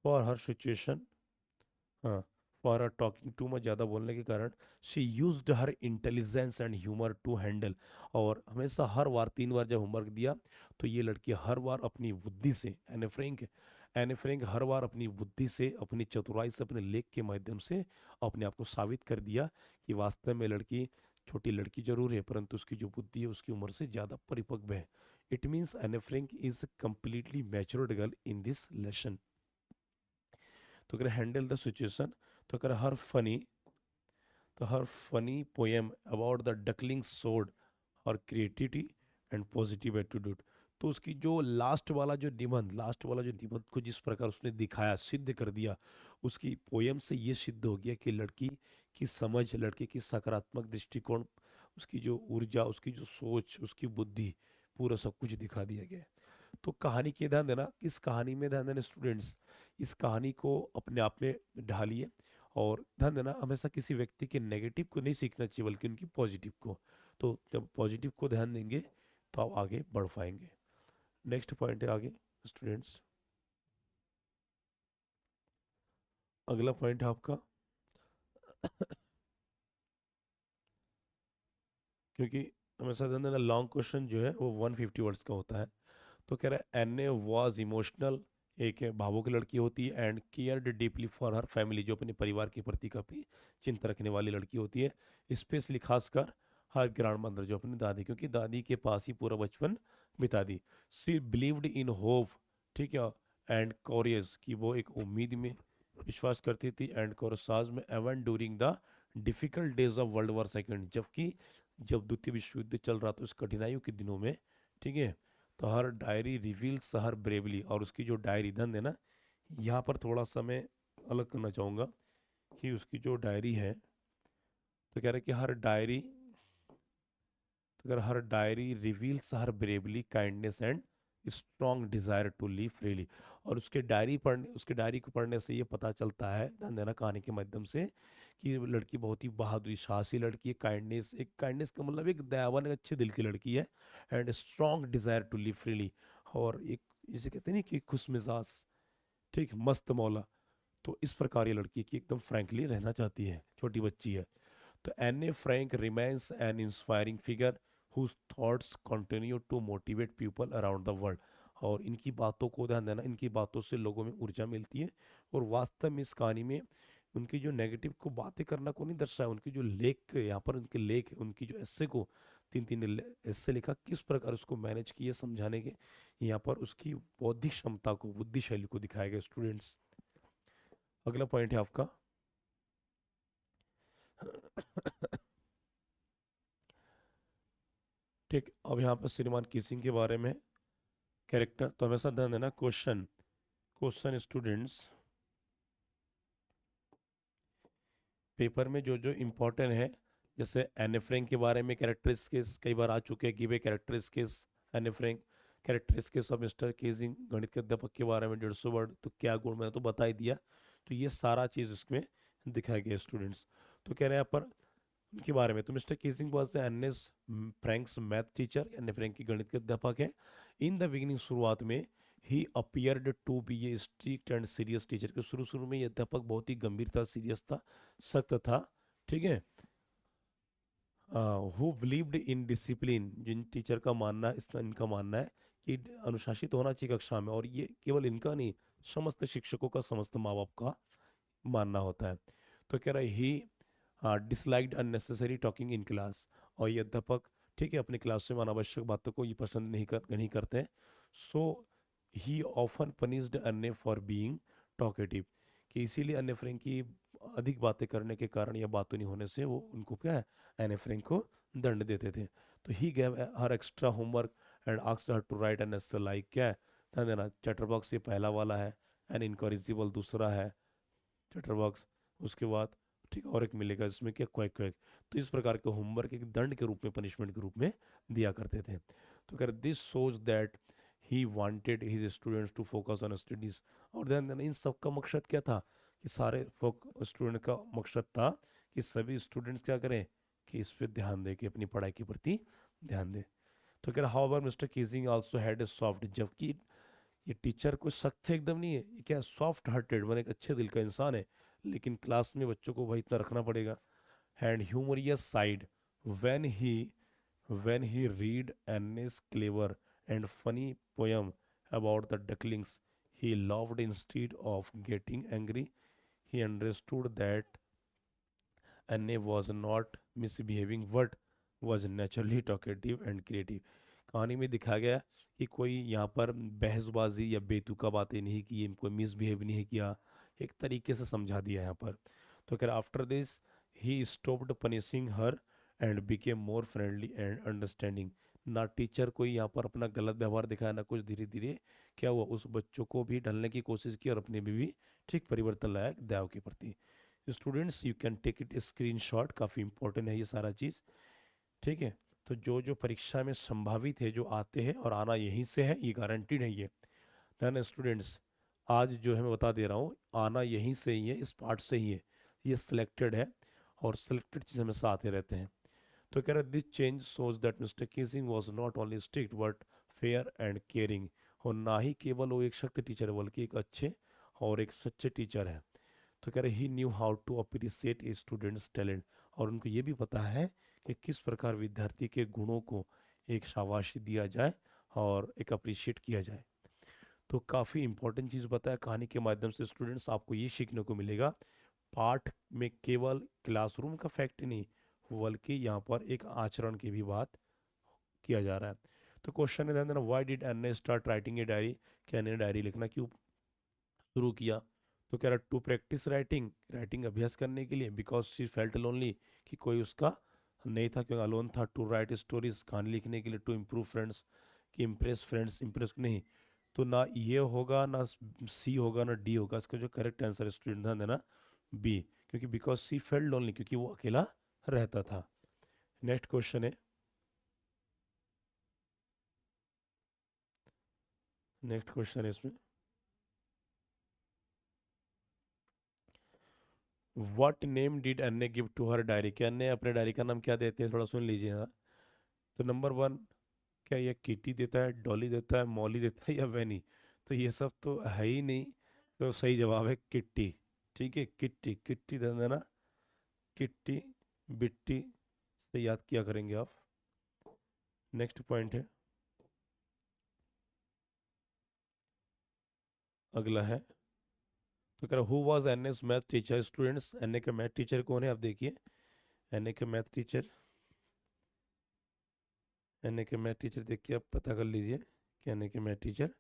फॉर हर सिचुएशन, हाँ, for her talking too much, ज़्यादा बोलने के कारण। She used her intelligence and humour to handle, और हमेशा हर बार 3 बार जब होमवर्क दिया, तो ये लड़की हर बार अपनी बुद्धि से, एने फ्रैंक हर बार अपनी बुद्धि से, अपनी चतुराई से, अपने लेख के माध्यम से अपने आप को साबित कर दिया कि वास्तव में लड़की छोटी लड़की जरूर है, परंतु उसकी जो बुद्धि है उसकी उम्र से ज़्यादा परिपक्व है। It means Anne Frank is completely matured girl in this lesson. तो अगर हैंडल द सिचुएशन, तो अगर her funny poem about the duckling showed और क्रिएटिविटी एंड पॉजिटिव एटीट्यूड। तो उसकी जो लास्ट वाला जो निबंध को जिस प्रकार उसने दिखाया, सिद्ध कर दिया, उसकी पोयम से ये सिद्ध हो गया कि लड़की की समझ, लड़के की सकारात्मक दृष्टिकोण, उसकी जो ऊर्जा, उसकी जो सोच, उसकी बुद्धि, पूरा सब कुछ दिखा दिया गया है। तो कहानी के ध्यान देना, इस कहानी में ध्यान देना स्टूडेंट्स, इस कहानी को अपने आप में ढालिए, और ध्यान देना हमेशा किसी व्यक्ति के नेगेटिव को नहीं सीखना चाहिए, बल्कि उनकी पॉजिटिव को। तो जब पॉजिटिव को ध्यान देंगे तो आप आगे बढ़ पाएंगे। नेक्स्ट पॉइंट है आगे स्टूडेंट्स, अगला पॉइंट है आपका, क्योंकि हमेशा ध्यान देना लॉन्ग क्वेश्चन जो है वो 150 वर्ड्स का होता है। तो कह रहा है एन ए वॉज इमोशनल, एक भावुक लड़की होती है, and cared deeply for her family, जो अपने परिवार के प्रति काफ़ी चिंता रखने वाली लड़की होती है, स्पेशली खासकर हर ग्रैंड मदर, जो अपनी दादी, क्योंकि दादी के पास ही पूरा बचपन बिता दी। सी बिलीव्ड इन होप, ठीक है, एंड कॉरियस, की वो एक उम्मीद में विश्वास करती थी, एंड कोरसाज में, even during the difficult days of World War 2, जबकि जब द्वितीय विश्व युद्ध चल रहा था उस कठिनाइयों के दिनों में, ठीक है, तो हर डायरी रिवील्स हर ब्रेवली, और उसकी जो डायरी, ध्यान देना, यहाँ पर थोड़ा सा मैं अलग करना चाहूँगा, कि उसकी जो डायरी है, तो कह रहे कि her diary reveals her bravely, kindness and strong desire to live freely. और उसके डायरी को पढ़ने से ये पता चलता है, ध्यान देना, कहानी के माध्यम से, कि वो लड़की बहुत ही बहादुरी, साहसी लड़की है, काइंडनेस का मतलब एक दयावान, एक अच्छे दिल की लड़की है, and strong desire to live freely, और एक जिसे कहते हैं नहीं कि खुश मिजाज, ठीक, मस्त मौला। तो इस प्रकार ये लड़की की एकदम फ्रैंकली रहना चाहती है, छोटी बच्ची है। तो एने Frank remains N inspiring figure whose thoughts continue to motivate people around the world। और इनकी बातों को ध्यान देना, इनकी बातों से लोगों में ऊर्जा मिलती है, और वास्तव में इस कहानी में उनकी जो नेगेटिव को बातें करना को नहीं दर्शाया, उनकी जो लेख, यहाँ पर उनके लेख, उनकी जो एस्से को, 3 3 एस्से लिखा, किस प्रकार उसको मैनेज किए समझाने के, यहाँ पर उसकी बौद्धिक क्षमता को, बुद्धिशैली को दिखाया गया स्टूडेंट्स। अगला पॉइंट है आपका, ठीक, अब यहाँ पर श्रीमान किसिंग के बारे में, कैरेक्टर, तो हमेशा ध्यान देना, क्वेश्चन स्टूडेंट्स, पेपर में जो जो इम्पोर्टेंट है, जैसे एने फ्रैंक के बारे में कैरेक्टरिस्टिक्स कई बार आ चुके हैं, गिवे कैरेक्टरिस्टिक्स एने फ्रैंक, कैरेक्टरिस्टिक्स ऑफ मिस्टर केजिंग, गणित के अध्यापक के बारे में 150 वर्ड, तो क्या गुण, मैंने तो बता ही दिया। तो ये सारा चीज़ उसमें दिखाया गया स्टूडेंट्स। तो कह रहे हैं यहाँ पर उनके बारे में, तो Mr Keesing was Anne's Frank's math teacher, Anne Frank की गणित के अध्यापक है। इन द बिगिनिंग, शुरुआत में, he appeared to be a strict and serious teacher, के शुरू शुरू में ये अध्यापक बहुत ही गंभीर था, सीरियस था, सख्त था, ठीक है। हु बिलीव्ड इन डिसिप्लिन, जिन टीचर का मानना इसका इनका मानना है कि अनुशासित होना चाहिए कक्षा में, और ये केवल इनका नहीं, समस्त शिक्षकों का, समस्त माँ बाप का मानना होता है। तो कह रहा है he disliked unnecessary talking in class, और ये अध्यापक, ठीक है, अपनी क्लास में अनावश्यक बातों को ये पसंद नहीं करते। सो ही ऑफन पनिश्ड अन्य फॉर बीइंग टॉकेटिव, कि इसीलिए अन्य फ्रेंक की अधिक बातें करने के कारण या बातों नहीं होने से वो उनको क्या है, अन्य फ्रेंक को दंड देते थे। तो he gave her extra homework and asked her to write an essay, like क्या है, ध्यान देना, चैटर बॉक्स ये पहला वाला है, एन इनकॉरिजिबल दूसरा है, चैटर बॉक्स, उसके बाद ठीक और एक मिलेगा जिसमें क्या, क्वैक क्वैक। तो इस प्रकार के होमवर्क एक दंड के रूप में, पनिशमेंट के रूप में दिया करते थे। तो कह this shows that he wanted his students to focus on studies. और ध्यान देना, इन सब का मकसद क्या था, कि सारे स्टूडेंट का मकसद था कि सभी स्टूडेंट्स क्या करें, कि इस पर ध्यान दें, कि अपनी पढ़ाई के प्रति ध्यान दें। तो कह रहा how ever mister Keesing also had a soft, जबकि ये टीचर कुछ सख्त थे एकदम नहीं है, ये क्या सॉफ्ट हार्टेड, मैंने एक अच्छे दिल का इंसान है, लेकिन क्लास में बच्चों को भाई इतना रखना पड़ेगा। And humorous side, when he when he read Anne's clever and funny poem about the ducklings, he laughed instead of getting angry. He understood that Anne was not misbehaving but was naturally talkative and creative. कहानी में दिखा गया कि कोई यहाँ पर बहसबाजी या बेतुका बातें नहीं की, कोई मिसबिहेव नहीं किया, एक तरीके से समझा दिया यहाँ पर। तो क्या after this he stopped punishing her and became more friendly and understanding. ना टीचर कोई यहाँ पर अपना गलत व्यवहार दिखाया, ना कुछ, धीरे धीरे क्या हुआ, उस बच्चों को भी ढलने की कोशिश की और अपने में भी ठीक परिवर्तन लाया दयाव के प्रति। Students you can take it screenshot, काफ़ी इंपॉर्टेंट है ये सारा चीज़, ठीक है। तो जो जो परीक्षा में संभावित है, जो आते हैं और आना यहीं से है, ये गारंटीड है ये। देन स्टूडेंट्स, आज जो है मैं बता दे रहा हूँ, आना यहीं से ही है, इस पार्ट से ही है, ये सिलेक्टेड है, और सिलेक्टेड चीज़ हमेशा आते रहते हैं। तो कह रहे this change shows that mister Keesing was not only strict but fair and caring, और ना ही केवल वो एक सख्त टीचर है, बल्कि एक अच्छे और एक सच्चे टीचर है। तो कह रहे he knew how to appreciate a student's talent, और उनको ये भी पता है कि किस प्रकार विद्यार्थी के गुणों को एक शाबाशी दिया जाए और एक अप्रिशिएट किया जाए। तो काफ़ी इंपॉर्टेंट चीज़ बताया कहानी के माध्यम से। स्टूडेंट्स, आपको ये सीखने को मिलेगा, पाठ में केवल क्लासरूम का फैक्ट नहीं, बल्कि यहाँ पर एक आचरण की भी बात किया जा रहा है। तो क्वेश्चन है, ध्यान देना, why did N start writing a diary, क्या ने डायरी लिखना क्यों शुरू किया। तो कह रहा टू प्रैक्टिस राइटिंग, राइटिंग अभ्यास करने के लिए, बिकॉज शी फेल्ट लोनली, कि कोई उसका नहीं था, क्योंकि अलोन था। टू राइट स्टोरीज, कहानी लिखने के लिए। टू इम्प्रूव फ्रेंड्स, कि इम्प्रेस फ्रेंड्स, इम्प्रेस नहीं। तो ना ये होगा, ना सी होगा, ना डी होगा, इसका जो करेक्ट आंसर है स्टूडेंट, ध्यान देना, बी, क्योंकि बिकॉज सी फेल्ट लोनली, क्योंकि वो अकेला रहता था। नेक्स्ट क्वेश्चन है, नेक्स्ट क्वेश्चन है इसमें, व्हाट नेम डिड अन्य गिव टू हर डायरी, क्या अन्य अपने डायरी का नाम क्या देते हैं, थोड़ा सुन लीजिए। हाँ, तो नंबर वन, क्या ये किटी देता है, डॉली देता है, मॉली देता है, या वैनी। तो ये सब तो है ही नहीं, तो सही जवाब है किट्टी। ठीक है, किट्टी, किट्टी दे देना, किट्टी, बिट्टी से याद किया करेंगे आप। नेक्स्ट पॉइंट है, अगला है, तो कह रहा who was Anne's math teacher. Students, Anne का मैथ टीचर कौन है, आप देखिए, एन ए के मैथ टीचर, एन ए के मैथ टीचर देख के आप पता कर लीजिए कि एन ए के मैथ टीचर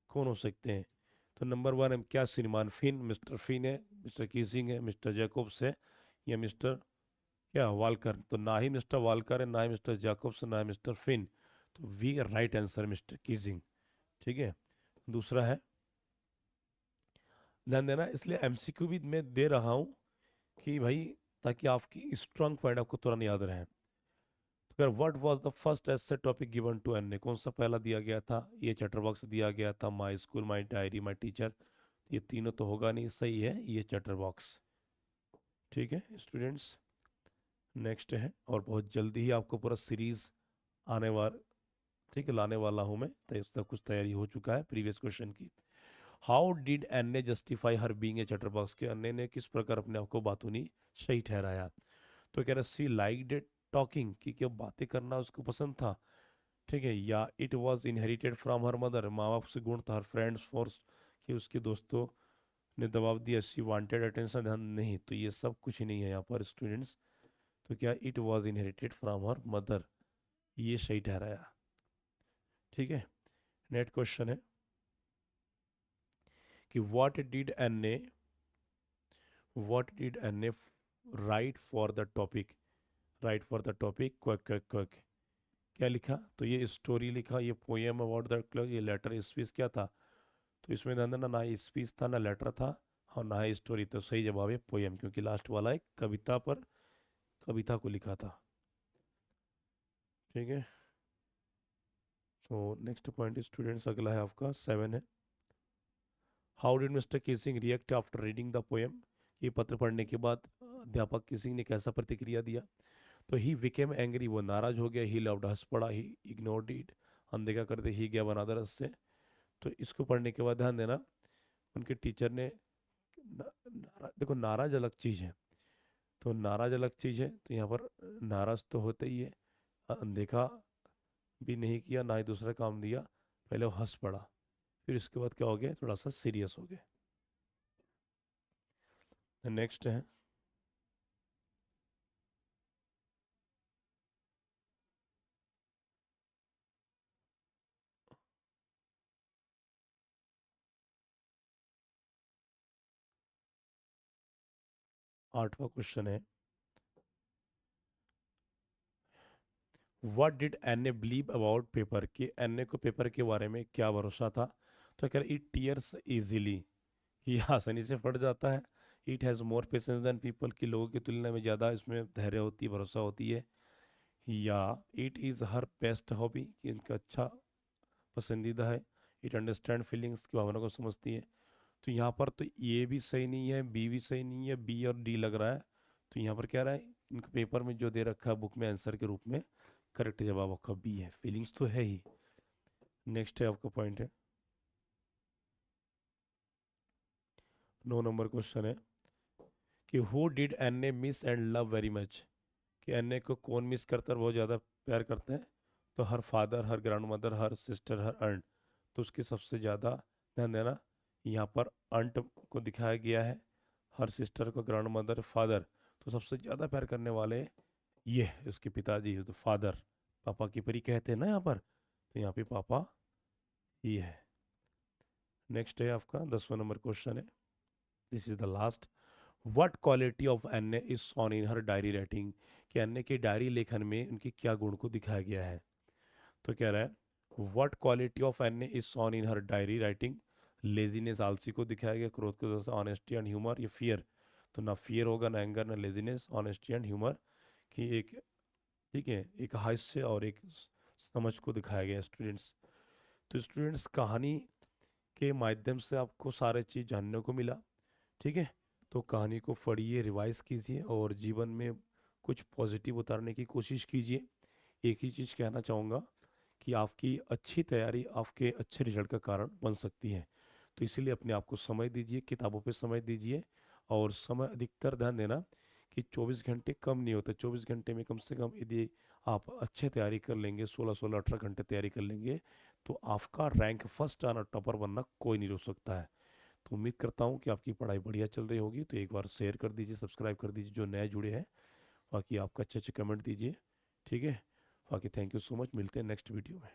कौन हो सकते हैं। तो नंबर वन है क्या, श्रीमान फिन, मिस्टर फिन है, मिस्टर कीजिंग है, मिस्टर जैकोब्स है, या मिस्टर क्या, वालकर। तो ना ही मिस्टर वालकर है, ना ही मिस्टर जैकोब्स, ना ही मिस्टर फिन। तो we right answer Mister Keesing. ठीक है, दूसरा है, ध्यान देना, इसलिए एमसीक्यू भी मैं दे रहा हूँ कि भाई, ताकि आपकी स्ट्रांग पॉइंट आपको तुरंत याद रहे। तो अगर what was the first essay topic given to Anne, कौन सा पहला दिया गया था, ये चैटर बॉक्स दिया गया था, my school, my diary, my teacher. ये तीनों तो होगा नहीं, सही है ये चैटर बॉक्स। ठीक है स्टूडेंट्स, नेक्स्ट है, और बहुत जल्दी ही आपको पूरा सीरीज आने वाला, ठीक है, लाने वाला हूँ मैं, तो इसका कुछ तैयारी हो चुका है प्रीवियस क्वेश्चन की। How did N justify her being a chatter box, के अन्य ने किस प्रकार अपने आप को बातूनी सही ठहराया। तो कह रहा सी लाइक्ड इट टॉकिंग, कि क्या बातें करना उसको पसंद था, ठीक है, या it was inherited from her mother, माँ बाप से गुण था, हर फ्रेंड्स फोर्स, कि उसके दोस्तों ने दबाव दिया, शी वांटेड अटेंशन, ध्यान नहीं, तो ये सब कुछ नहीं है यहाँ पर स्टूडेंट्स। तो क्या it was inherited from her mother, ये सही ठहराया। ठीक है, नेक्स्ट क्वेश्चन है कि what did Anne write for the topic, write for the topic quick quick quick, क्या लिखा, तो ये स्टोरी लिखा, ये पोएम अबाउट द क्लॉक, ये लेटर स्पीच क्या था, तो इसमें ध्यान देना ना स्पीच था ना लेटर था और ना ही स्टोरी, तो सही जवाब है पोएम, क्योंकि लास्ट वाला एक कविता पर कविता को लिखा था। ठीक है, तो नेक्स्ट पॉइंट स्टूडेंट्स अगला है आपका 7 है, how did mister Keesing react after reading the poem, ये पत्र पढ़ने के बाद अध्यापक किसिंग ने कैसा प्रतिक्रिया दिया, तो ही विकेम एंग्री, वो नाराज हो गया, ही लव्ड, हंस पड़ा, ही इग्नोर्ड इट, अनदेखा कर दे, ही गया बना रस से। तो इसको पढ़ने के बाद ध्यान देना, उनके टीचर ने देखो नाराज अलग चीज़ है, तो नाराज अलग चीज़ है, तो यहाँ पर नाराज तो होता ही है, अनदेखा भी नहीं किया, ना ही दूसरा काम दिया, पहले वो हंस पड़ा, फिर इसके बाद क्या हो गया, थोड़ा सा सीरियस हो गया। नेक्स्ट है 8वां क्वेश्चन है, what did Anne believe about paper, कि एन ए को पेपर के बारे में क्या भरोसा था, तो कह रहे इट टीयर्स इजीली, ये आसानी से फट जाता है, it has more patience than people, की लोगों की तुलना में ज़्यादा इसमें धैर्य होती है, भरोसा होती है, या it is her best hobby, कि इनका अच्छा पसंदीदा है, इट अंडरस्टैंड फीलिंग्स की भावना को समझती है, तो यहाँ पर तो ए भी सही नहीं है, बी भी सही नहीं है, बी और डी लग रहा है, तो यहाँ पर क्या रहा है, इनके पेपर में जो दे रखा है बुक में आंसर के रूप में, करेक्ट जवाब आपका बी है, फीलिंग्स तो है ही। नेक्स्ट है आपका पॉइंट है 9 नंबर क्वेश्चन है कि who did Anne miss and love very much, कि एन ए को कौन मिस करता है और बहुत ज़्यादा प्यार करते हैं, तो हर फादर, हर ग्रैंड मदर, हर सिस्टर, हर अंट, तो उसकी सबसे ज़्यादा ध्यान देना, यहाँ पर अंट को दिखाया गया है, हर सिस्टर को, ग्रैंड मदर, फादर, तो सबसे ज़्यादा प्यार करने वाले ये है उसके पिताजी, तो फादर, पापा की परी कहते हैं ना यहाँ पर, तो यहाँ पे पापा ही है। नेक्स्ट है आपका 10वां नंबर क्वेश्चन है, this is the last, what quality of Anne is shown in her diary writing, कि एन के डायरी लेखन में उनकी क्या गुण को दिखाया गया है, तो कह रहा है what quality of Anne is shown in her diary writing, laziness आलसी को दिखाया गया, क्रोध को जैसा, ऑनेस्टी एंड ह्यूमर, ये फियर, तो ना फियर होगा, ना एंगर, ना लेजीनेस, ऑनेस्टी एंड ह्यूमर, कि एक, ठीक है, एक हास्य और एक समझ को दिखाया गया स्टूडेंट्स। तो स्टूडेंट्स कहानी के माध्यम से आपको सारे चीज़ जानने को मिला, ठीक है, तो कहानी को पढ़िए, रिवाइज कीजिए और जीवन में कुछ पॉजिटिव उतारने की कोशिश कीजिए। एक ही चीज़ कहना चाहूँगा कि आपकी अच्छी तैयारी आपके अच्छे रिजल्ट का कारण बन सकती है, तो इसीलिए अपने आप को समय दीजिए, किताबों पे समय दीजिए, और समय अधिकतर ध्यान देना कि 24 घंटे कम नहीं होते, 24 घंटे में कम से कम यदि आप अच्छे तैयारी कर लेंगे, 16-16, 18 घंटे तैयारी कर लेंगे, तो आपका रैंक फर्स्ट आना, टॉपर बनना कोई नहीं रोक सकता है। तो उम्मीद करता हूँ कि आपकी पढ़ाई बढ़िया चल रही होगी, तो एक बार शेयर कर दीजिए, सब्सक्राइब कर दीजिए जो नए जुड़े हैं, बाकी आपका अच्छे अच्छे कमेंट दीजिए, ठीक है, बाकी थैंक यू सो मच, मिलते हैं नेक्स्ट वीडियो में।